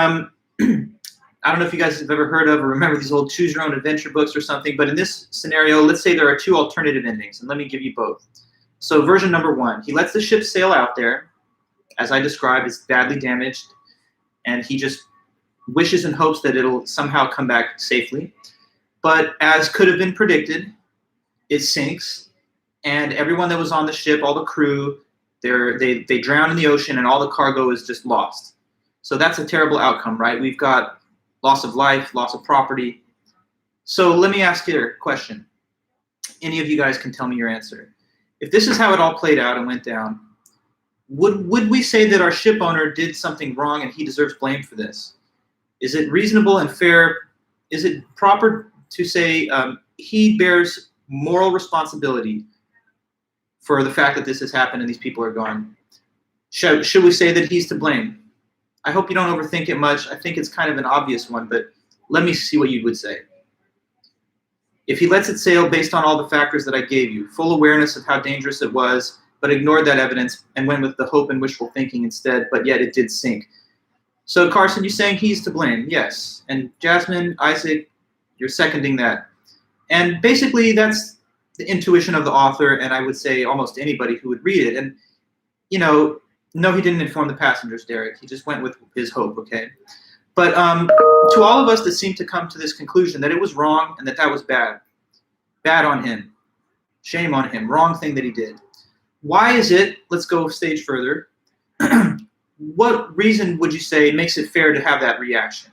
I don't know if you guys have ever heard of or remember these old choose your own adventure books or something, but in this scenario, let's say there are two alternative endings, and let me give you both. So version number one, he lets the ship sail out there. As I described, it's badly damaged, and he just wishes and hopes that it'll somehow come back safely. But as could have been predicted, it sinks, and everyone that was on the ship, all the crew, they drown in the ocean, and all the cargo is just lost. So that's a terrible outcome, right? We've got loss of life, loss of property. So let me ask you a question. Any of you guys can tell me your answer. If this is how it all played out and went down, would we say that our ship owner did something wrong and he deserves blame for this? Is it reasonable and fair? Is it proper to say he bears moral responsibility for the fact that this has happened and these people are gone. Should we say that he's to blame? I hope you don't overthink it much. I think it's kind of an obvious one, but let me see what you would say. If he lets it sail based on all the factors that I gave you, full awareness of how dangerous it was, but ignored that evidence and went with the hope and wishful thinking instead, but yet it did sink. So Carson, you're saying he's to blame? Yes. And Jasmine, Isaac, you're seconding that. And basically that's the intuition of the author, and I would say almost anybody who would read it. And, you know, no, he didn't inform the passengers, Derek. He just went with his hope, okay? But to all of us that seem to come to this conclusion that it was wrong and that that was bad, bad on him, shame on him, wrong thing that he did. Why is it, let's go a stage further, what reason would you say makes it fair to have that reaction?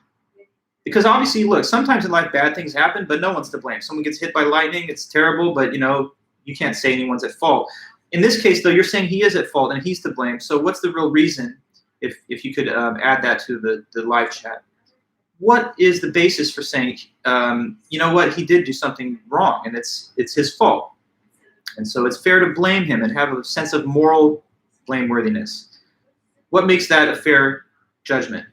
Because obviously, look, sometimes in life bad things happen, but no one's to blame. Someone gets hit by lightning, it's terrible, but you know, you can't say anyone's at fault. In this case, though, you're saying he is at fault and he's to blame. So what's the real reason, if you could add that to the live chat? What is the basis for saying, you know what, he did do something wrong and it's his fault? And so it's fair to blame him and have a sense of moral blameworthiness. What makes that a fair judgment?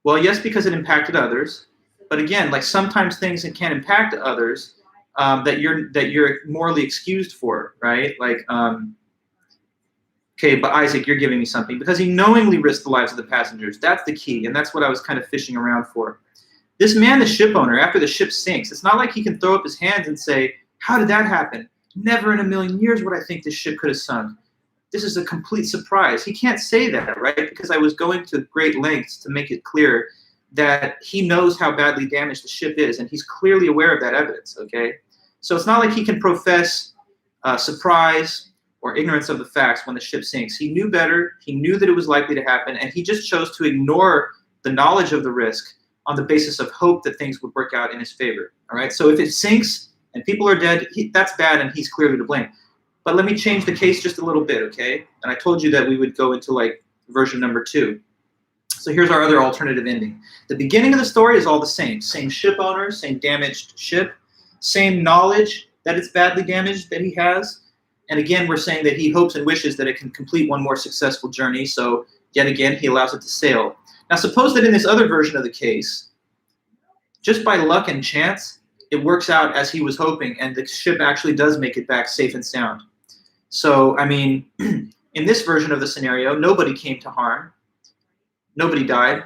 Well, yes, because it impacted others. But again, like sometimes things that can impact others that you're morally excused for, right? Like, okay, but Isaac, you're giving me something because he knowingly risked the lives of the passengers. That's the key, and that's what I was kind of fishing around for. This man, the ship owner, after the ship sinks, it's not like he can throw up his hands and say, how did that happen? Never in a million years would I think this ship could have sunk. This is a complete surprise. He can't say that, right? Because I was going to great lengths to make it clear that he knows how badly damaged the ship is, and he's clearly aware of that evidence, okay? So it's not like he can profess surprise or ignorance of the facts when the ship sinks. He knew better, he knew that it was likely to happen, and he just chose to ignore the knowledge of the risk on the basis of hope that things would work out in his favor, all right? So if it sinks and people are dead, that's bad and he's clearly to blame. But let me change the case just a little bit, okay? And I told you that we would go into like version number 2. So here's our other alternative ending. The beginning of the story is all the same. Same ship owner, same damaged ship, same knowledge that it's badly damaged that he has. And again, we're saying that he hopes and wishes that it can complete one more successful journey. So yet again, he allows it to sail. Now suppose that in this other version of the case, just by luck and chance, it works out as he was hoping and the ship actually does make it back safe and sound. So, I mean, in this version of the scenario, nobody came to harm. Nobody died.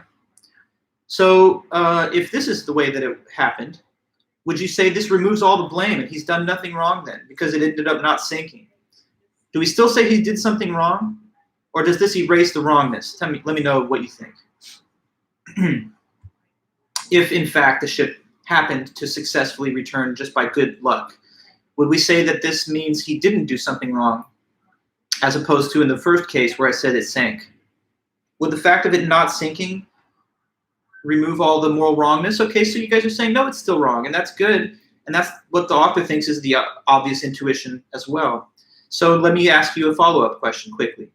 So if this is the way that it happened, would you say this removes all the blame and he's done nothing wrong then because it ended up not sinking? Do we still say he did something wrong? Or does this erase the wrongness? Let me know what you think. If, in fact, the ship happened to successfully return just by good luck, would we say that this means he didn't do something wrong, as opposed to in the first case where I said it sank? Would the fact of it not sinking remove all the moral wrongness? Okay, so you guys are saying, no, it's still wrong, and that's good, and that's what the author thinks is the obvious intuition as well. So let me ask you a follow-up question quickly.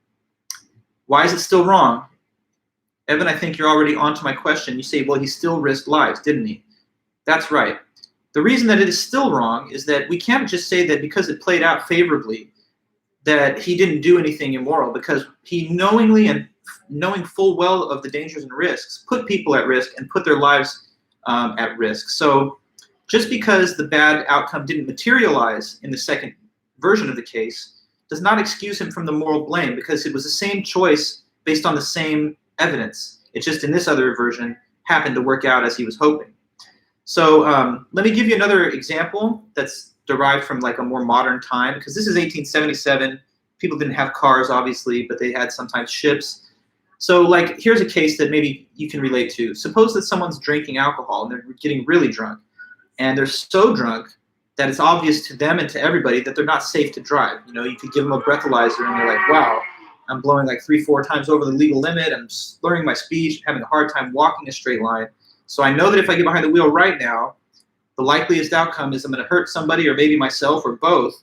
Why is it still wrong? Evan, I think you're already onto my question. You say, well, he still risked lives, didn't he? That's right. The reason that it is still wrong is that we can't just say that because it played out favorably that he didn't do anything immoral, because he knowingly and knowing full well of the dangers and risks put people at risk and put their lives at risk. So just because the bad outcome didn't materialize in the second version of the case does not excuse him from the moral blame, because it was the same choice based on the same evidence. It just in this other version happened to work out as he was hoping. So let me give you another example that's derived from like a more modern time, because this is 1877. People didn't have cars, obviously, but they had sometimes ships. So like, here's a case that maybe you can relate to. Suppose that someone's drinking alcohol and they're getting really drunk, and they're so drunk that it's obvious to them and to everybody that they're not safe to drive. You know, you could give them a breathalyzer and you're like, wow, I'm blowing like 3-4 times over the legal limit. I'm slurring my speech, having a hard time walking a straight line. So I know that if I get behind the wheel right now, the likeliest outcome is I'm going to hurt somebody or maybe myself or both.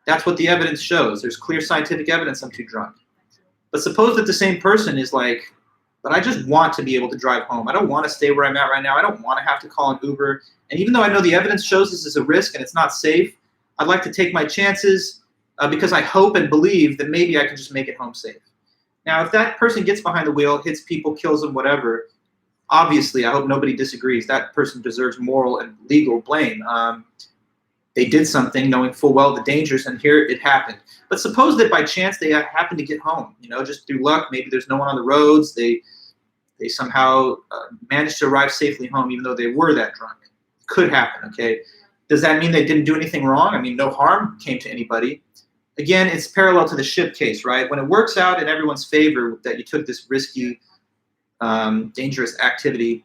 That's what the evidence shows. There's clear scientific evidence I'm too drunk. But suppose that the same person is like but I just want to be able to drive home. I don't want to stay where I'm at right now. I don't want to have to call an Uber. And even though I know the evidence shows this is a risk and it's not safe, I'd like to take my chances because I hope and believe that maybe I can just make it home safe. Now, if that person gets behind the wheel, hits people, kills them, whatever, obviously, I hope nobody disagrees. That person deserves moral and legal blame. They did something knowing full well the dangers, and here it happened. But suppose that by chance they happen to get home, just through luck. Maybe there's no one on the roads. They somehow managed to arrive safely home, even though they were that drunk. Could happen, okay? Does that mean they didn't do anything wrong? I mean, no harm came to anybody. Again, it's parallel to the ship case, right? When it works out in everyone's favor that you took this risky, dangerous activity,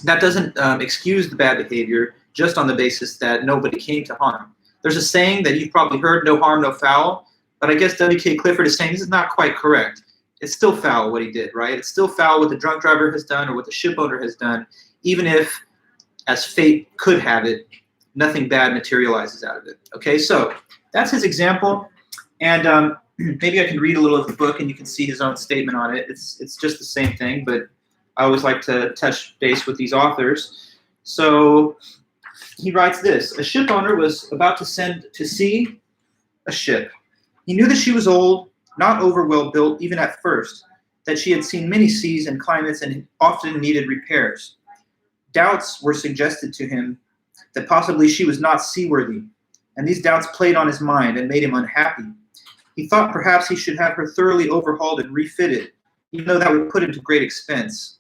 that doesn't excuse the bad behavior just on the basis that nobody came to harm. There's a saying that you've probably heard, no harm, no foul, but I guess W.K. Clifford is saying this is not quite correct. It's still foul what he did, right? It's still foul what the drunk driver has done or what the ship owner has done, even if, as fate could have it, nothing bad materializes out of it. Okay, so that's his example, and maybe I can read a little of the book and you can see his own statement on it. It's just the same thing, but I always like to touch base with these authors. So he writes this: a ship owner was about to send to sea a ship. He knew that she was old, not over well built even at first, that she had seen many seas and climates and often needed repairs. Doubts were suggested to him that possibly she was not seaworthy, and these doubts played on his mind and made him unhappy. He thought perhaps he should have her thoroughly overhauled and refitted, even though that would put him to great expense.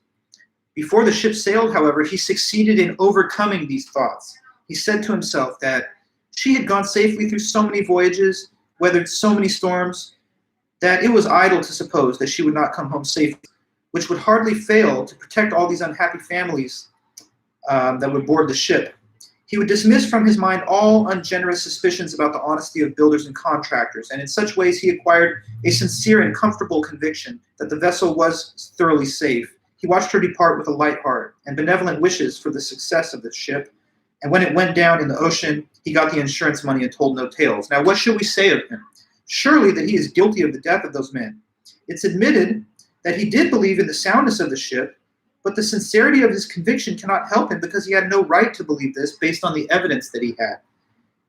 Before the ship sailed, however, he succeeded in overcoming these thoughts. He said to himself that she had gone safely through so many voyages, weathered so many storms, that it was idle to suppose that she would not come home safely, which would hardly fail to protect all these unhappy families that would board the ship. He would dismiss from his mind all ungenerous suspicions about the honesty of builders and contractors, and in such ways he acquired a sincere and comfortable conviction that the vessel was thoroughly safe. He watched her depart with a light heart and benevolent wishes for the success of the ship, and when it went down in the ocean, he got the insurance money and told no tales. Now, what should we say of him? Surely that he is guilty of the death of those men. It's admitted that he did believe in the soundness of the ship, but the sincerity of his conviction cannot help him because he had no right to believe this based on the evidence that he had.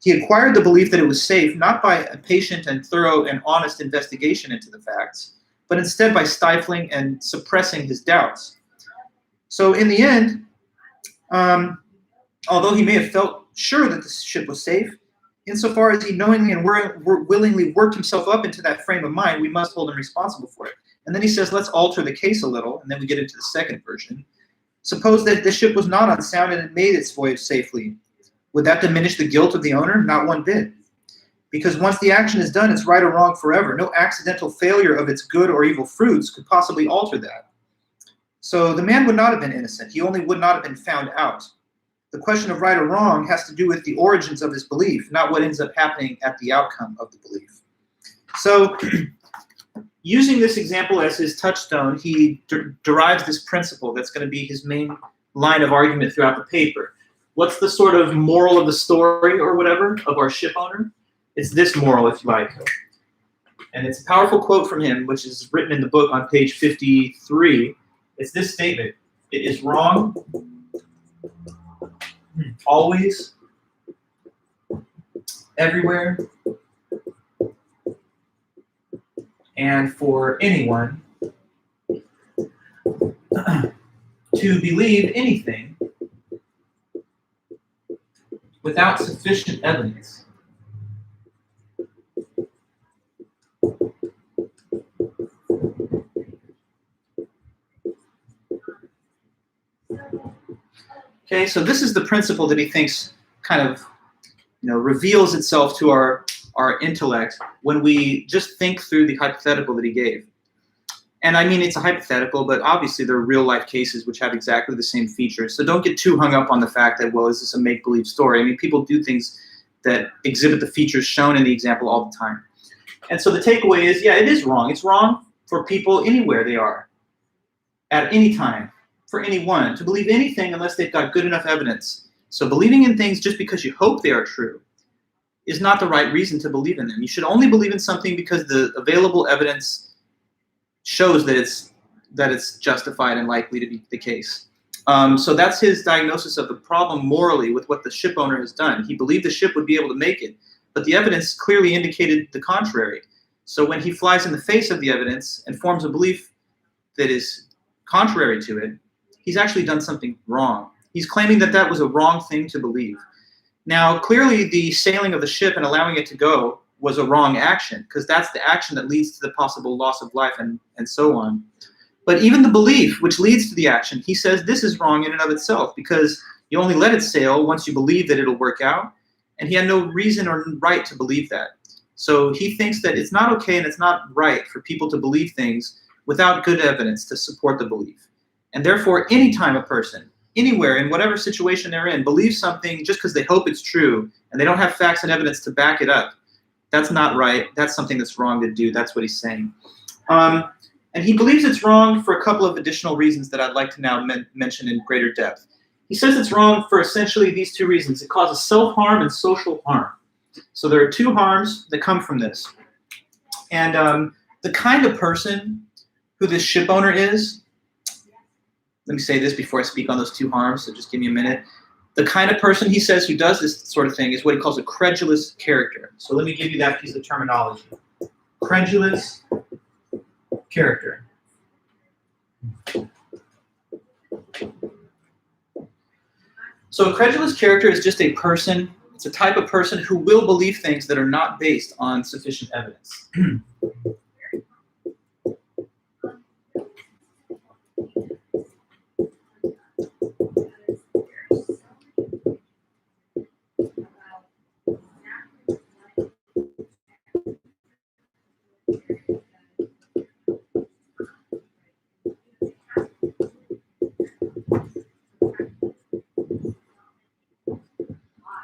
He acquired the belief that it was safe not by a patient and thorough and honest investigation into the facts, but instead by stifling and suppressing his doubts. So in the end, although he may have felt sure that the ship was safe, insofar as he knowingly and willingly worked himself up into that frame of mind, we must hold him responsible for it. And then he says, let's alter the case a little, and then we get into the second version. Suppose that the ship was not unsound and it made its voyage safely. Would that diminish the guilt of the owner? Not one bit. Because once the action is done, it's right or wrong forever. No accidental failure of its good or evil fruits could possibly alter that. So the man would not have been innocent. He only would not have been found out. The question of right or wrong has to do with the origins of his belief, not what ends up happening at the outcome of the belief. So using this example as his touchstone, he derives this principle that's going to be his main line of argument throughout the paper. What's the sort of moral of the story or whatever of our ship owner? It's this moral, if you like. And it's a powerful quote from him, which is written in the book on page 53. It's this statement: it is wrong always, everywhere, and for anyone to believe anything without sufficient evidence. Okay, so this is the principle that he thinks kind of, reveals itself to our intellect when we just think through the hypothetical that he gave. And I mean, it's a hypothetical, but obviously there are real life cases which have exactly the same features. So don't get too hung up on the fact that, well, is this a make-believe story? I mean, people do things that exhibit the features shown in the example all the time. And so the takeaway is, yeah, it is wrong. It's wrong for people anywhere they are, at any time, for anyone, to believe anything unless they've got good enough evidence. So believing in things just because you hope they are true is not the right reason to believe in them. You should only believe in something because the available evidence shows that it's that it's justified and likely to be the case. So that's his diagnosis of the problem morally with what the ship owner has done. He believed the ship would be able to make it, but the evidence clearly indicated the contrary. So when he flies in the face of the evidence and forms a belief that is contrary to it, he's actually done something wrong. He's claiming that that was a wrong thing to believe. Now, clearly the sailing of the ship and allowing it to go was a wrong action, because that's the action that leads to the possible loss of life and so on. But even the belief which leads to the action, he says this is wrong in and of itself, because you only let it sail once you believe that it'll work out, and he had no reason or right to believe that. So he thinks that it's not okay and it's not right for people to believe things without good evidence to support the belief. And therefore, anytime a person, anywhere, in whatever situation they're in, believes something just because they hope it's true and they don't have facts and evidence to back it up, that's not right. That's something that's wrong to do. That's what he's saying. And he believes it's wrong for a couple of additional reasons that I'd like to now mention in greater depth. He says it's wrong for essentially these two reasons. It causes self-harm and social harm. So there are two harms that come from this. And the kind of person who this ship owner is, let me say this before I speak on those two harms, so just give me a minute. The kind of person, he says, who does this sort of thing is what he calls a credulous character. So let me give you that piece of terminology. Credulous character. So a credulous character is just a person, it's a type of person who will believe things that are not based on sufficient evidence.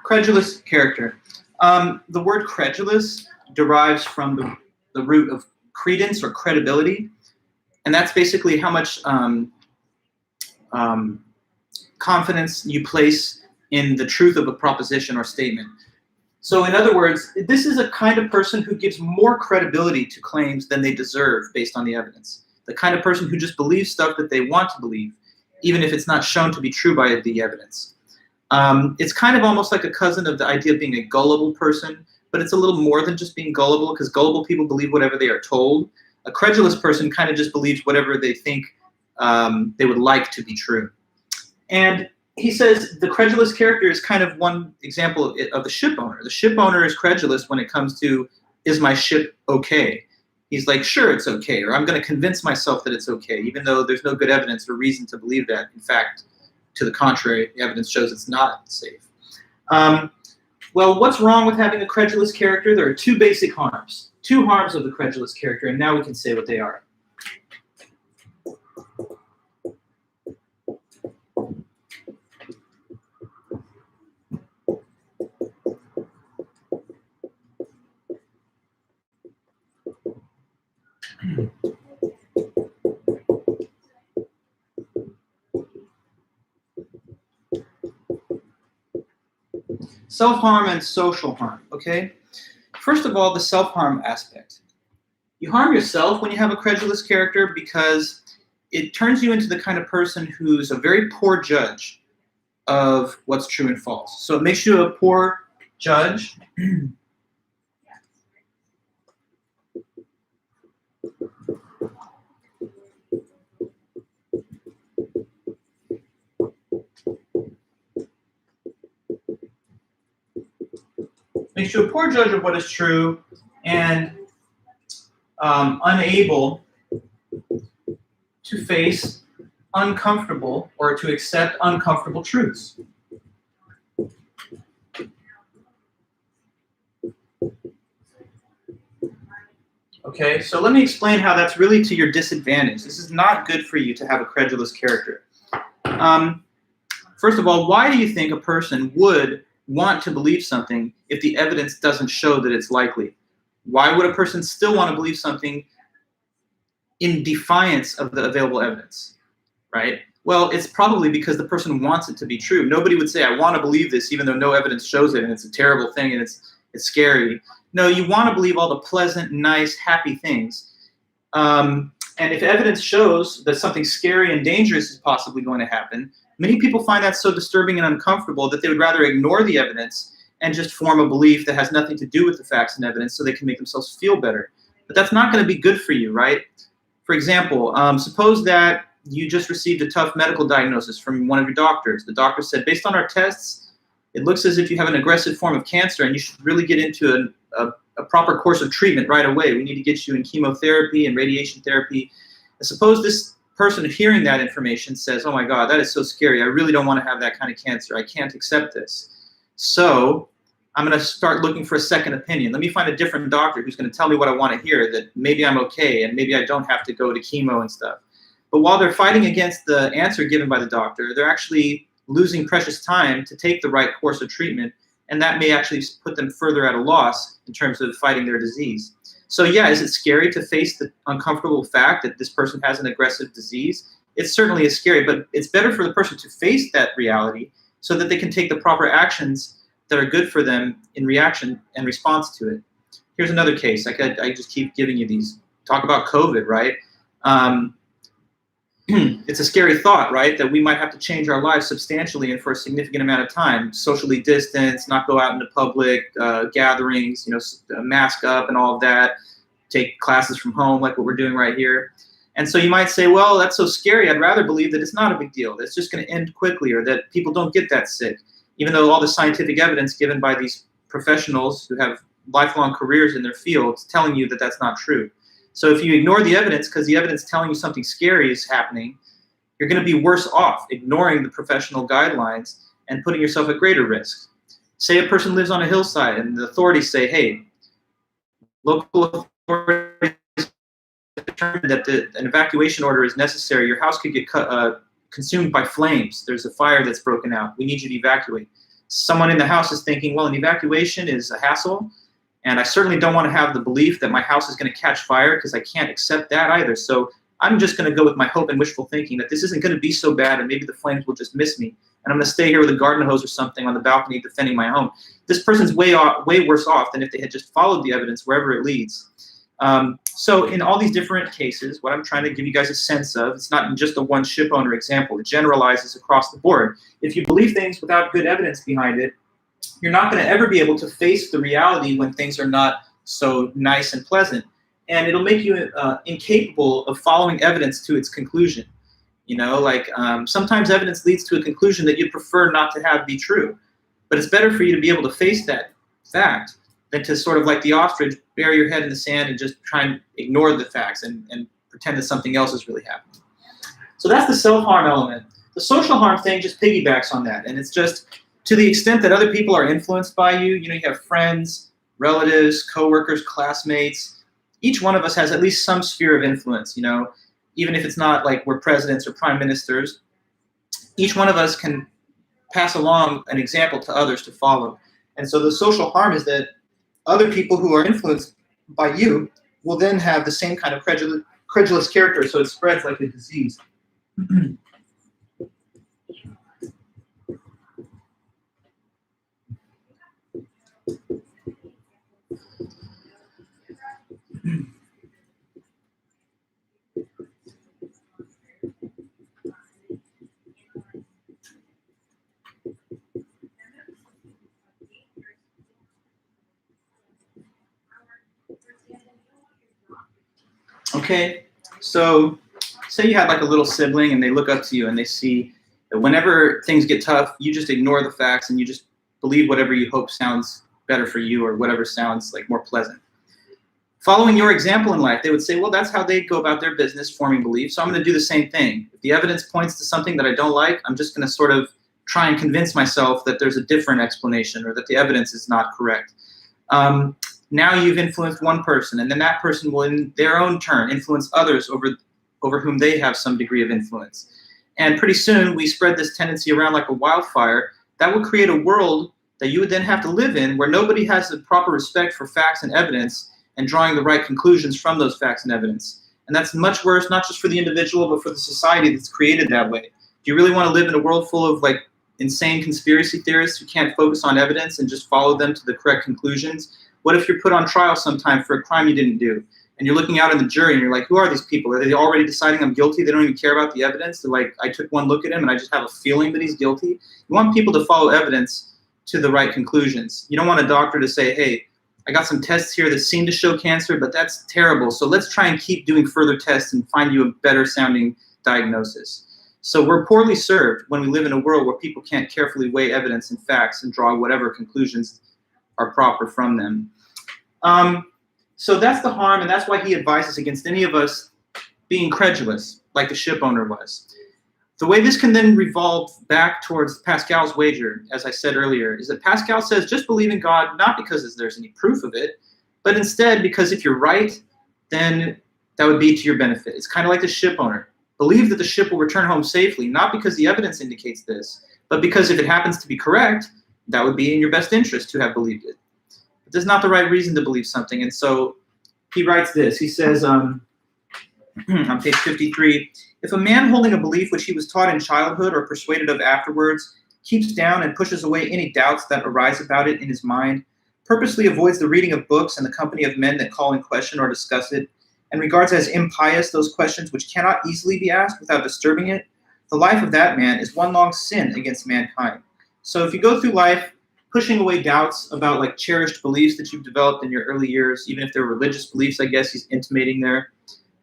Credulous character. The word credulous derives from the root of credence or credibility, and that's basically how much confidence you place in the truth of a proposition or statement. So in other words, this is a kind of person who gives more credibility to claims than they deserve based on the evidence. The kind of person who just believes stuff that they want to believe, even if it's not shown to be true by the evidence. It's kind of almost like a cousin of the idea of being a gullible person, but it's a little more than just being gullible, because gullible people believe whatever they are told. A credulous person kind of just believes whatever they think they would like to be true. And he says the credulous character is kind of one example of the ship owner. The ship owner is credulous when it comes to, is my ship okay? He's like, sure, it's okay, or I'm going to convince myself that it's okay, even though there's no good evidence or reason to believe that. In fact, to the contrary, the evidence shows it's not safe. Well, what's wrong with having a credulous character? There are two basic harms. Two harms of the credulous character, and now we can say what they are. Self-harm and social harm, okay? First of all, the self-harm aspect. You harm yourself when you have a credulous character because it turns you into the kind of person who's a very poor judge of what's true and false. So it makes you a poor judge. Makes you a poor judge of what is true and unable to face uncomfortable or to accept uncomfortable truths. Okay, so let me explain how that's really to your disadvantage. This is not good for you to have a credulous character. First of all, why do you think a person would want to believe something if the evidence doesn't show that it's likely? Why would a person still want to believe something in defiance of the available evidence, right? Well, it's probably because the person wants it to be true. Nobody would say, I want to believe this, even though no evidence shows it, and it's a terrible thing, and it's scary. No, you want to believe all the pleasant, nice, happy things. And if evidence shows that something scary and dangerous is possibly going to happen, many people find that so disturbing and uncomfortable that they would rather ignore the evidence and just form a belief that has nothing to do with the facts and evidence so they can make themselves feel better. But that's not going to be good for you, right? For example, suppose that you just received a tough medical diagnosis from one of your doctors. The doctor said, based on our tests, it looks as if you have an aggressive form of cancer and you should really get into a proper course of treatment right away. We need to get you in chemotherapy and radiation therapy. And suppose this person hearing that information says, oh my God, that is so scary. I really don't want to have that kind of cancer. I can't accept this. So I'm going to start looking for a second opinion. Let me find a different doctor who's going to tell me what I want to hear, that maybe I'm okay and maybe I don't have to go to chemo and stuff. But while they're fighting against the answer given by the doctor, they're actually losing precious time to take the right course of treatment, and that may actually put them further at a loss in terms of fighting their disease. So yeah, is it scary to face the uncomfortable fact that this person has an aggressive disease? It certainly is scary, but it's better for the person to face that reality so that they can take the proper actions that are good for them in reaction and response to it. Here's another case. I just keep giving you these. Talk about COVID, right? It's a scary thought, right? That we might have to change our lives substantially and for a significant amount of time, socially distance, not go out into public gatherings, mask up and all of that, take classes from home like what we're doing right here. And so you might say, well, that's so scary. I'd rather believe that it's not a big deal, that it's just going to end quickly, or that people don't get that sick, even though all the scientific evidence given by these professionals who have lifelong careers in their fields telling you that that's not true. So if you ignore the evidence because the evidence telling you something scary is happening, you're going to be worse off ignoring the professional guidelines and putting yourself at greater risk. Say a person lives on a hillside and the authorities say, hey, local authorities determined that an evacuation order is necessary. Your house could get consumed by flames. There's a fire that's broken out. We need you to evacuate. Someone in the house is thinking, well, an evacuation is a hassle, and I certainly don't want to have the belief that my house is going to catch fire because I can't accept that either. So I'm just going to go with my hope and wishful thinking that this isn't going to be so bad and maybe the flames will just miss me. And I'm going to stay here with a garden hose or something on the balcony defending my home. This person's way worse off than if they had just followed the evidence wherever it leads. So in all these different cases, what I'm trying to give you guys a sense of, it's not just a one ship owner example. It generalizes across the board. If you believe things without good evidence behind it, you're not going to ever be able to face the reality when things are not so nice and pleasant. And it'll make you incapable of following evidence to its conclusion. Sometimes evidence leads to a conclusion that you'd prefer not to have be true. But it's better for you to be able to face that fact than to sort of like the ostrich, bury your head in the sand and just try and ignore the facts and pretend that something else is really happening. So that's the self-harm element. The social harm thing just piggybacks on that. And it's just to the extent that other people are influenced by you, you have friends, relatives, coworkers, classmates. Each one of us has at least some sphere of influence, even if it's not like we're presidents or prime ministers. Each one of us can pass along an example to others to follow. And so the social harm is that other people who are influenced by you will then have the same kind of credulous character, so it spreads like a disease. Okay, so say you had like a little sibling and they look up to you and they see that whenever things get tough, you just ignore the facts and you just believe whatever you hope sounds better for you or whatever sounds like more pleasant. Following your example in life, they would say, well, that's how they go about their business, forming beliefs, so I'm going to do the same thing. If the evidence points to something that I don't like, I'm just going to sort of try and convince myself that there's a different explanation or that the evidence is not correct. Now you've influenced one person, and then that person will, in their own turn, influence others over whom they have some degree of influence. And pretty soon, we spread this tendency around like a wildfire. That will create a world that you would then have to live in where nobody has the proper respect for facts and evidence and drawing the right conclusions from those facts and evidence. And that's much worse, not just for the individual, but for the society that's created that way. Do you really want to live in a world full of like insane conspiracy theorists who can't focus on evidence and just follow them to the correct conclusions? What if you're put on trial sometime for a crime you didn't do? and you're looking out in the jury and you're like, who are these people? Are they already deciding I'm guilty? They don't even care about the evidence. They're like, I took one look at him and I just have a feeling that he's guilty. You want people to follow evidence to the right conclusions. You don't want a doctor to say, hey, I got some tests here that seem to show cancer, but that's terrible. So let's try and keep doing further tests and find you a better sounding diagnosis. So we're poorly served when we live in a world where people can't carefully weigh evidence and facts and draw whatever conclusions are proper from them. So that's the harm, and that's why he advises against any of us being credulous, like the ship owner was. The way this can then revolve back towards Pascal's wager, as I said earlier, is that Pascal says just believe in God, not because there's any proof of it, but instead because if you're right, then that would be to your benefit. It's kind of like the ship owner. Believe that the ship will return home safely, not because the evidence indicates this, but because if it happens to be correct, that would be in your best interest to have believed it. But that's not the right reason to believe something. And so he writes this. He says on page 53, if a man holding a belief which he was taught in childhood or persuaded of afterwards keeps down and pushes away any doubts that arise about it in his mind, purposely avoids the reading of books and the company of men that call in question or discuss it, and regards as impious those questions which cannot easily be asked without disturbing it, the life of that man is one long sin against mankind. So if you go through life pushing away doubts about like cherished beliefs that you've developed in your early years, even if they're religious beliefs, I guess he's intimating there,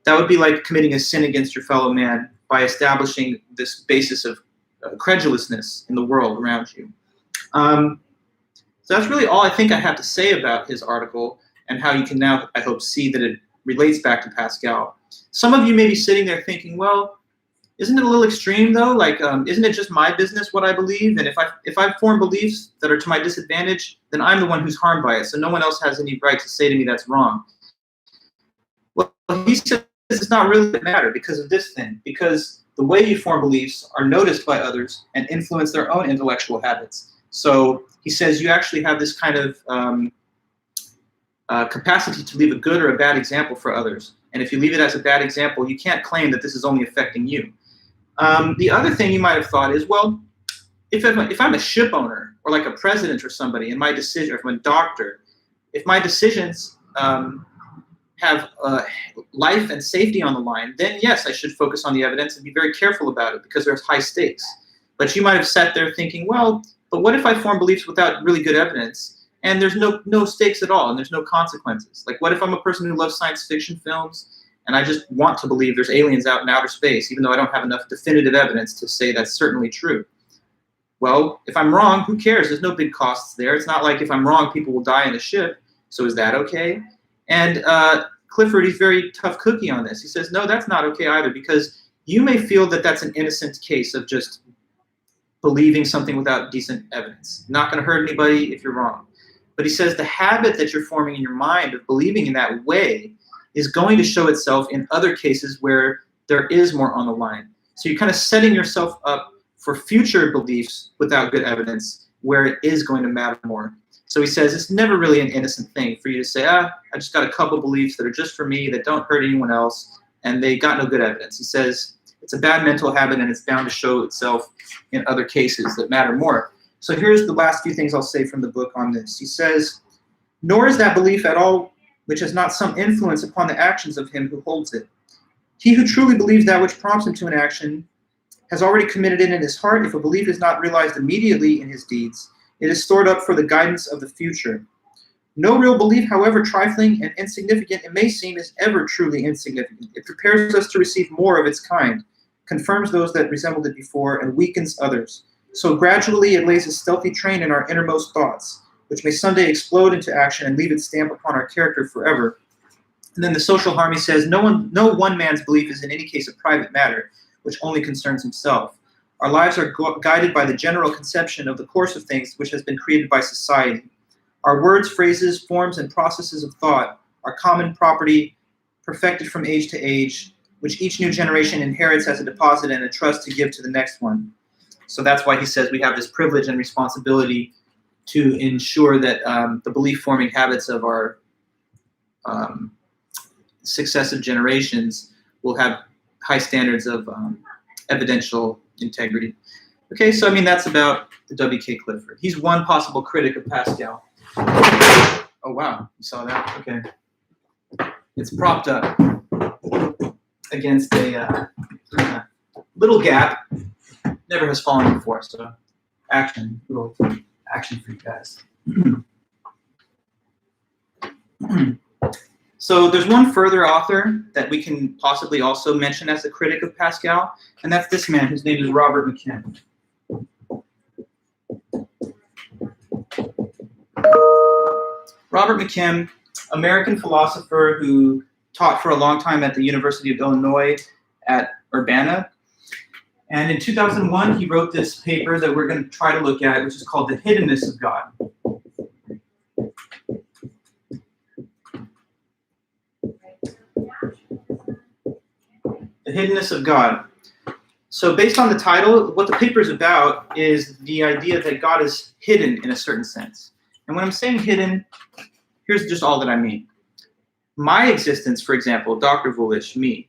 that would be like committing a sin against your fellow man by establishing this basis of credulousness in the world around you. So that's really all I think I have to say about his article and how you can now, I hope, see that it relates back to Pascal. Some of you may be sitting there thinking, well, isn't it a little extreme though? Like, isn't it just my business what I believe? And if I form beliefs that are to my disadvantage, then I'm the one who's harmed by it. So no one else has any right to say to me that's wrong. Well, he says it's not really a matter because of this thing, because the way you form beliefs are noticed by others and influence their own intellectual habits. So he says you actually have this kind of capacity to leave a good or a bad example for others. And if you leave it as a bad example, you can't claim that this is only affecting you. The other thing you might have thought is, well, if I'm a ship owner or like a president or somebody, and my decision, or if I'm a doctor, if my decisions have life and safety on the line, then yes, I should focus on the evidence and be very careful about it because there's high stakes. But you might have sat there thinking, well, but what if I form beliefs without really good evidence and there's no stakes at all and there's no consequences? Like what if I'm a person who loves science fiction films and I just want to believe there's aliens out in outer space, even though I don't have enough definitive evidence to say that's certainly true? Well, if I'm wrong, who cares? There's no big costs there. It's not like if I'm wrong, people will die in a ship. So is that okay? And Clifford, he's very tough cookie on this. He says, no, that's not okay either, because you may feel that that's an innocent case of just believing something without decent evidence. Not going to hurt anybody if you're wrong. But he says the habit that you're forming in your mind of believing in that way is going to show itself in other cases where there is more on the line. So you're kind of setting yourself up for future beliefs without good evidence where it is going to matter more. So he says it's never really an innocent thing for you to say, I just got a couple beliefs that are just for me, that don't hurt anyone else, and they got no good evidence. He says it's a bad mental habit and it's bound to show itself in other cases that matter more. So here's the last few things I'll say from the book on this. He says, nor is that belief at all which has not some influence upon the actions of him who holds it. He who truly believes that which prompts him to an action has already committed it in his heart. If a belief is not realized immediately in his deeds, it is stored up for the guidance of the future. No real belief, however trifling and insignificant it may seem, is ever truly insignificant. It prepares us to receive more of its kind, confirms those that resembled it before, and weakens others. So gradually it lays a stealthy train in our innermost thoughts, which may someday explode into action and leave its stamp upon our character forever. And then the social harm, he says, no one man's belief is in any case a private matter, which only concerns himself. Our lives are guided by the general conception of the course of things which has been created by society. Our words, phrases, forms, and processes of thought are common property, perfected from age to age, which each new generation inherits as a deposit and a trust to give to the next one. So that's why he says we have this privilege and responsibility to ensure that the belief-forming habits of our successive generations will have high standards of evidential integrity. Okay, so I mean that's about the W.K. Clifford. He's one possible critic of Pascal. Oh wow, you saw that? Okay. It's propped up against a little gap. Never has fallen before, so little action for you guys. So there's one further author that we can possibly also mention as a critic of Pascal, and that's this man whose name is Robert McKim. Robert McKim, American philosopher who taught for a long time at the University of Illinois at Urbana. And in 2001, he wrote this paper that we're going to try to look at, which is called The Hiddenness of God. The Hiddenness of God. So based on the title, what the paper is about is the idea that God is hidden in a certain sense. And when I'm saying hidden, here's just all that I mean. My existence, for example, Dr. Vulish, me,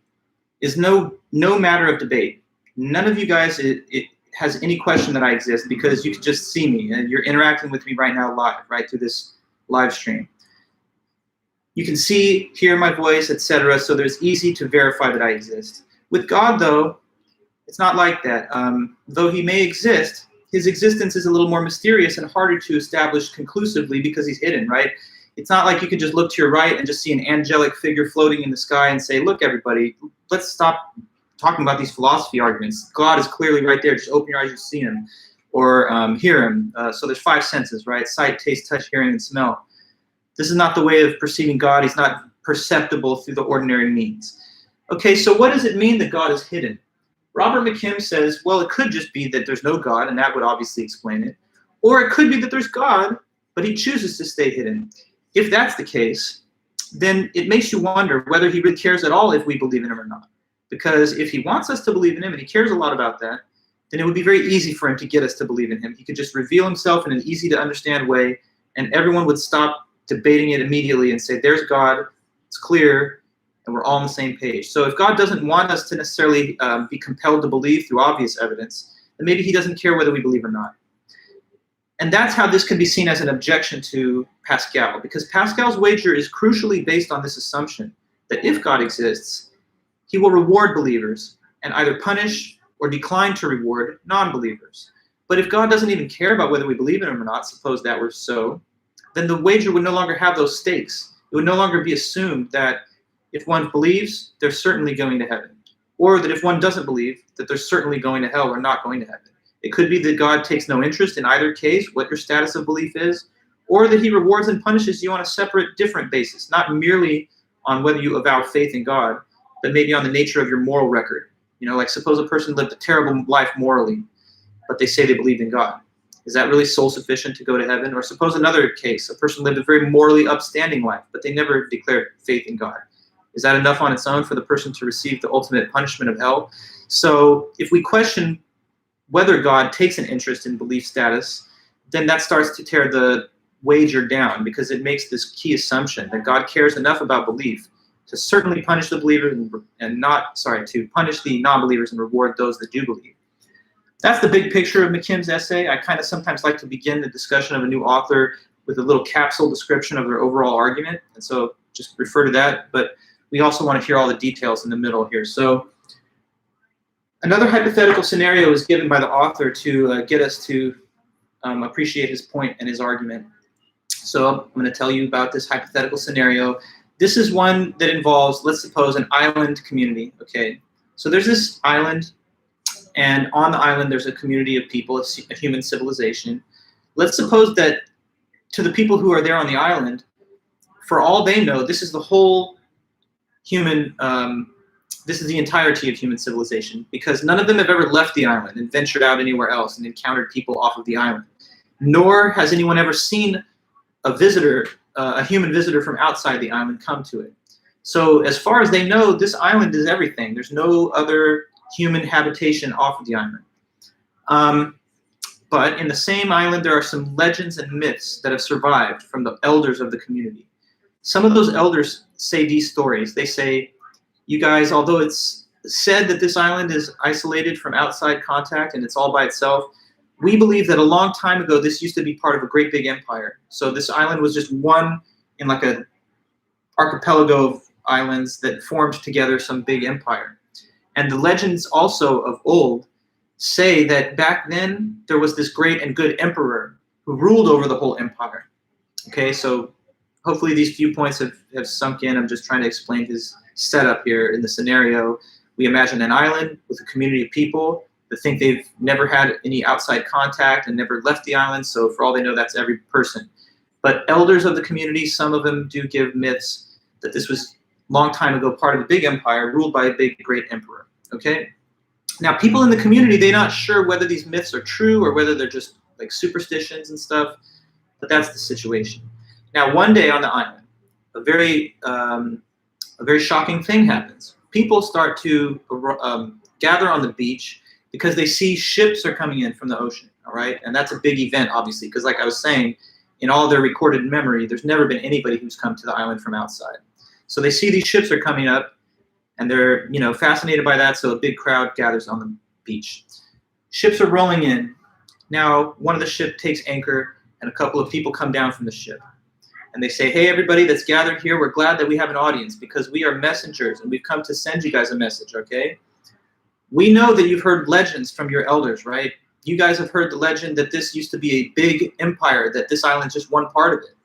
is no matter of debate. None of you guys it has any question that I exist because you can just see me and you're interacting with me right now live, right through this live stream. You can see, hear my voice, etc. So there's easy to verify that I exist. With God, though, it's not like that. Though he may exist, his existence is a little more mysterious and harder to establish conclusively because he's hidden, right? It's not like you can just look to your right and just see an angelic figure floating in the sky and say, look, everybody, let's stop talking about these philosophy arguments. God is clearly right there. Just open your eyes, you'll see him or hear him. So there's 5 senses, right? Sight, taste, touch, hearing, and smell. This is not the way of perceiving God. He's not perceptible through the ordinary means. Okay, so what does it mean that God is hidden? Robert McKim says, well, it could just be that there's no God, and that would obviously explain it. Or it could be that there's God, but he chooses to stay hidden. If that's the case, then it makes you wonder whether he really cares at all if we believe in him or not. Because if he wants us to believe in him, and he cares a lot about that, then it would be very easy for him to get us to believe in him. He could just reveal himself in an easy-to-understand way, and everyone would stop debating it immediately and say, there's God, it's clear, and we're all on the same page. So if God doesn't want us to necessarily be compelled to believe through obvious evidence, then maybe he doesn't care whether we believe or not. And that's how this can be seen as an objection to Pascal, because Pascal's wager is crucially based on this assumption that if God exists, he will reward believers and either punish or decline to reward non-believers. But if God doesn't even care about whether we believe in him or not, suppose that were so, then the wager would no longer have those stakes. It would no longer be assumed that if one believes, they're certainly going to heaven, or that if one doesn't believe, that they're certainly going to hell or not going to heaven. It could be that God takes no interest in either case, what your status of belief is, or that he rewards and punishes you on a separate, different basis, not merely on whether you avow faith in God, but maybe on the nature of your moral record. You know, like suppose a person lived a terrible life morally, but they say they believed in God. Is that really soul sufficient to go to heaven? Or suppose another case, a person lived a very morally upstanding life, but they never declared faith in God. Is that enough on its own for the person to receive the ultimate punishment of hell? So if we question whether God takes an interest in belief status, then that starts to tear the wager down, because it makes this key assumption that God cares enough about belief to certainly punish the believers to punish the non-believers and reward those that do believe. That's the big picture of McKim's essay. I kind of sometimes like to begin the discussion of a new author with a little capsule description of their overall argument, and so just refer to that. But we also want to hear all the details in the middle here. So another hypothetical scenario is given by the author to get us to appreciate his point and his argument. So I'm going to tell you about this hypothetical scenario. This is one that involves, let's suppose, an island community. Okay, so there's this island, and on the island there's a community of people, a human civilization. Let's suppose that to the people who are there on the island, for all they know, this is the whole human, this is the entirety of human civilization, because none of them have ever left the island and ventured out anywhere else and encountered people off of the island. Nor has anyone ever seen a visitor, a human visitor from outside the island come to it. So as far as they know, this island is everything. There's no other human habitation off of the island. But in the same island, there are some legends and myths that have survived from the elders of the community. Some of those elders say these stories. They say, you guys, although it's said that this island is isolated from outside contact and it's all by itself, we believe that a long time ago, this used to be part of a great big empire. So this island was just one in like an archipelago of islands that formed together some big empire. And the legends also of old say that back then there was this great and good emperor who ruled over the whole empire. Okay, so hopefully these few points have sunk in. I'm just trying to explain his setup here in the scenario. We imagine an island with a community of people that think they've never had any outside contact and never left the island, so for all they know, that's every person. But elders of the community, some of them do give myths that this was a long time ago part of a big empire ruled by a big, great emperor, okay? Now, people in the community, they're not sure whether these myths are true or whether they're just like superstitions and stuff, but that's the situation. Now, one day on the island, a very shocking thing happens. People start to gather on the beach because they see ships are coming in from the ocean, all right? And that's a big event, obviously, because like I was saying, in all their recorded memory, there's never been anybody who's come to the island from outside. So they see these ships are coming up, and they're, you know, fascinated by that, so a big crowd gathers on the beach. Ships are rolling in. Now, one of the ship takes anchor, and a couple of people come down from the ship. And they say, hey, everybody that's gathered here, we're glad that we have an audience because we are messengers, and we've come to send you guys a message, okay? We know that you've heard legends from your elders, right? You guys have heard the legend that this used to be a big empire, that this island's just one part of it.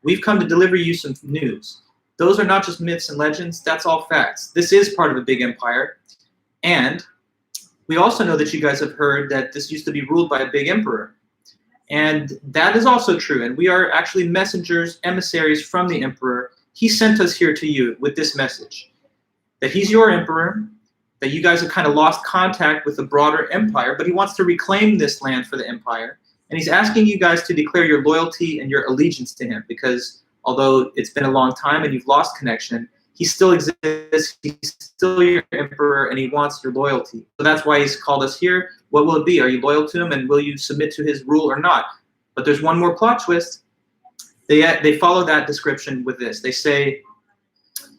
We've come to deliver you some news. Those are not just myths and legends, that's all facts. This is part of a big empire. And we also know that you guys have heard that this used to be ruled by a big emperor. And that is also true. And we are actually messengers, emissaries from the emperor. He sent us here to you with this message, that he's your emperor, that you guys have kind of lost contact with the broader empire, but he wants to reclaim this land for the empire. And he's asking you guys to declare your loyalty and your allegiance to him, because although it's been a long time and you've lost connection, he still exists, he's still your emperor, and he wants your loyalty. So that's why he's called us here. What will it be? Are you loyal to him, and will you submit to his rule or not? But there's one more plot twist. They follow that description with this. They say,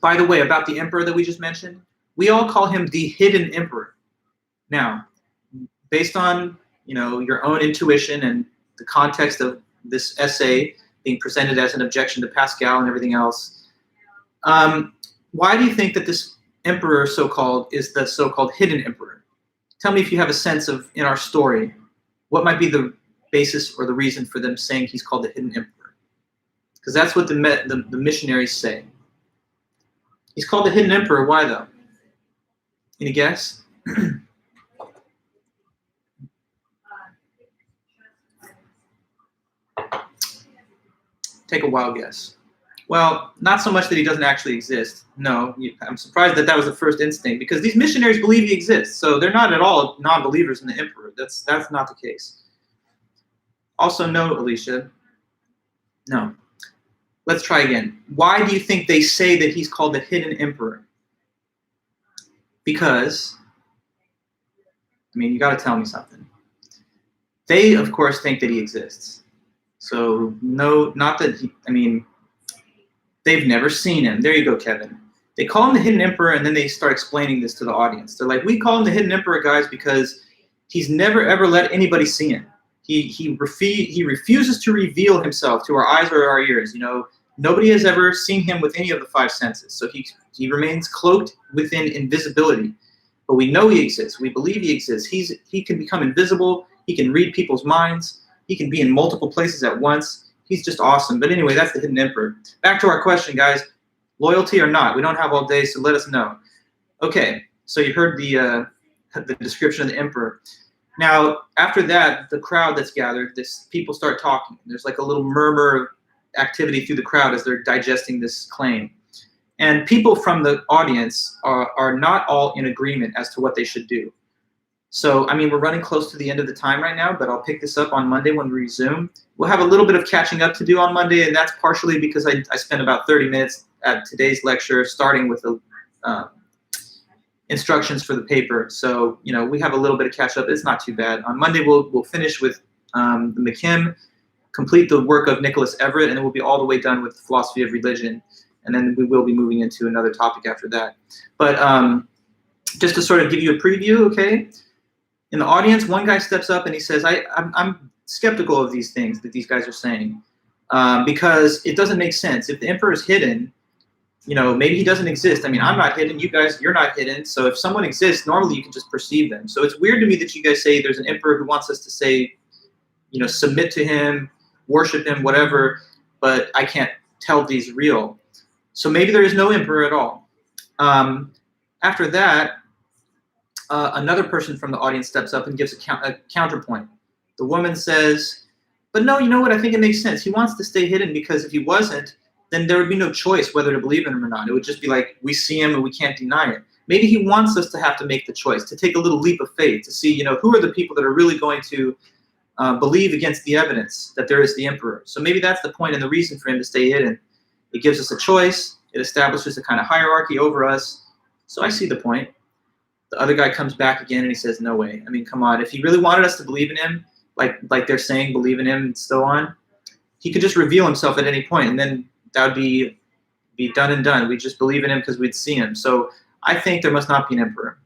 by the way, about the emperor that we just mentioned, we all call him the hidden emperor. Now, based on, you know, your own intuition and the context of this essay being presented as an objection to Pascal and everything else, why do you think that this emperor, so-called, is the so-called hidden emperor? Tell me if you have a sense of, in our story, what might be the basis or the reason for them saying he's called the hidden emperor? Because that's what the missionaries say. He's called the hidden emperor. Why, though? Any guess? Take a wild guess. Well, not so much that he doesn't actually exist. No, I'm surprised that that was the first instinct, because these missionaries believe he exists, so they're not at all non-believers in the emperor. That's not the case. Also, no, Alicia. No. Let's try again. Why do you think they say that he's called the hidden emperor? Because, I mean, you got to tell me something. They, of course, think that he exists. So, no, not that he, I mean, they've never seen him. There you go, Kevin. They call him the hidden emperor, and then they start explaining this to the audience. They're like, we call him the hidden emperor, guys, because he's never, ever let anybody see him. He refuses to reveal himself to our eyes or our ears. You know, nobody has ever seen him with any of the five senses. So he remains cloaked within invisibility. But we know he exists. We believe he exists. He can become invisible. He can read people's minds. He can be in multiple places at once. He's just awesome. But anyway, that's the hidden emperor. Back to our question, guys. Loyalty or not? We don't have all day, so let us know. Okay, so you heard the description of the emperor. Now, after that, the crowd that's gathered, people start talking. There's like a little murmur of activity through the crowd as they're digesting this claim. And people from the audience are not all in agreement as to what they should do. So, I mean, we're running close to the end of the time right now, but I'll pick this up on Monday when we resume. We'll have a little bit of catching up to do on Monday, and that's partially because I spent about 30 minutes at today's lecture, starting with the instructions for the paper. So, you know, we have a little bit of catch up. It's not too bad. On Monday, we'll finish with the McKim, complete the work of Nicholas Everett, and then we'll be all the way done with the philosophy of religion. And then we will be moving into another topic after that. But just to sort of give you a preview, okay? In the audience, one guy steps up and he says, I'm skeptical of these things that these guys are saying because it doesn't make sense. If the emperor is hidden, maybe he doesn't exist. I mean, I'm not hidden. You guys, you're not hidden. So if someone exists, normally you can just perceive them. So it's weird to me that you guys say there's an emperor who wants us to say, submit to him, worship him, whatever, but I can't tell if he's real. So maybe there is no emperor at all. After that, another person from the audience steps up and gives a counterpoint. The woman says, but no, you know what? I think it makes sense. He wants to stay hidden because if he wasn't, then there would be no choice whether to believe in him or not. It would just be like, we see him and we can't deny it. Maybe he wants us to have to make the choice, to take a little leap of faith, to see, who are the people that are really going to believe against the evidence that there is the emperor. So maybe that's the point and the reason for him to stay hidden. It gives us a choice. It establishes a kind of hierarchy over us. So I see the point. The other guy comes back again and he says, no way. I mean, come on. If he really wanted us to believe in him, like they're saying, believe in him and so on, he could just reveal himself at any point, and then that would be done and done. We'd just believe in him because we'd see him. So I think there must not be an emperor.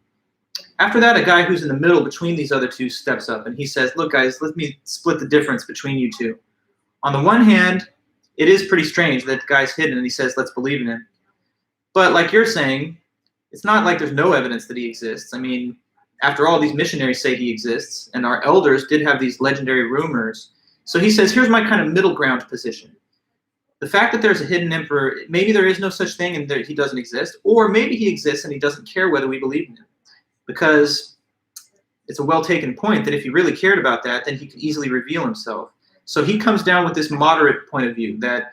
After that, a guy who's in the middle between these other two steps up, and he says, look, guys, let me split the difference between you two. On the one hand, it is pretty strange that the guy's hidden, and he says, let's believe in him. But like you're saying, it's not like there's no evidence that he exists. I mean, after all, these missionaries say he exists, and our elders did have these legendary rumors. So he says, here's my kind of middle ground position. The fact that there's a hidden emperor, maybe there is no such thing and he doesn't exist, or maybe he exists and he doesn't care whether we believe in him. Because it's a well-taken point that if he really cared about that, then he could easily reveal himself. So he comes down with this moderate point of view that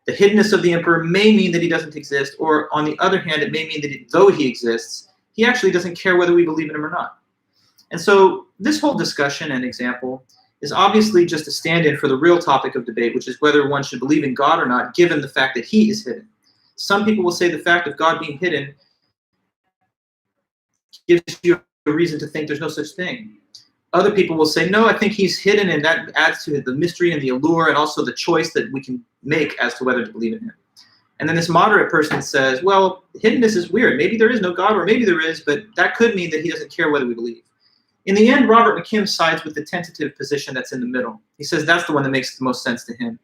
the hiddenness of the emperor may mean that he doesn't exist, or on the other hand, it may mean that though he exists, he actually doesn't care whether we believe in him or not. And so this whole discussion and example is obviously just a stand-in for the real topic of debate, which is whether one should believe in God or not, given the fact that he is hidden. Some people will say the fact of God being hidden gives you a reason to think there's no such thing. Other people will say, no, I think he's hidden, and that adds to the mystery and the allure and also the choice that we can make as to whether to believe in him. And then this moderate person says, well, hiddenness is weird. Maybe there is no God, or maybe there is, but that could mean that he doesn't care whether we believe. In the end, Robert McKim sides with the tentative position that's in the middle. He says that's the one that makes the most sense to him.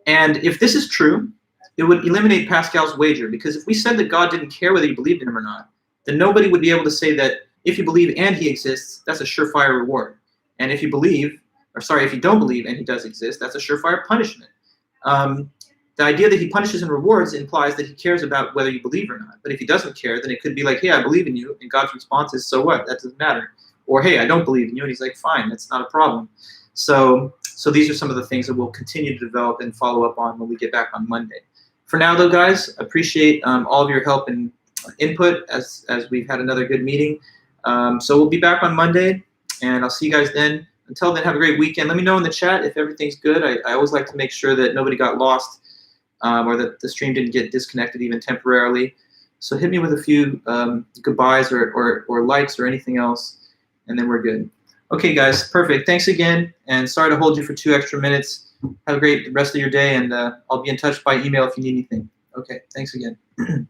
And if this is true, it would eliminate Pascal's wager, because if we said that God didn't care whether you believed in him or not, then nobody would be able to say that if you believe and he exists, that's a surefire reward. And if you if you don't believe and he does exist, that's a surefire punishment. The idea that he punishes and rewards implies that he cares about whether you believe or not. But if he doesn't care, then it could be like, hey, I believe in you, and God's response is, so what? That doesn't matter. Or, hey, I don't believe in you, and he's like, fine, that's not a problem. So these are some of the things that we'll continue to develop and follow up on when we get back on Monday. For now, though, guys, appreciate all of your help and input as we've had another good meeting. So we'll be back on Monday, and I'll see you guys then. Until then, have a great weekend. Let me know in the chat if everything's good. I always like to make sure that nobody got lost or that the stream didn't get disconnected even temporarily. So hit me with a few goodbyes or likes or anything else, and then we're good. Okay, guys, perfect. Thanks again, and sorry to hold you for 2 extra minutes. Have a great rest of your day, and I'll be in touch by email if you need anything. Okay, thanks again.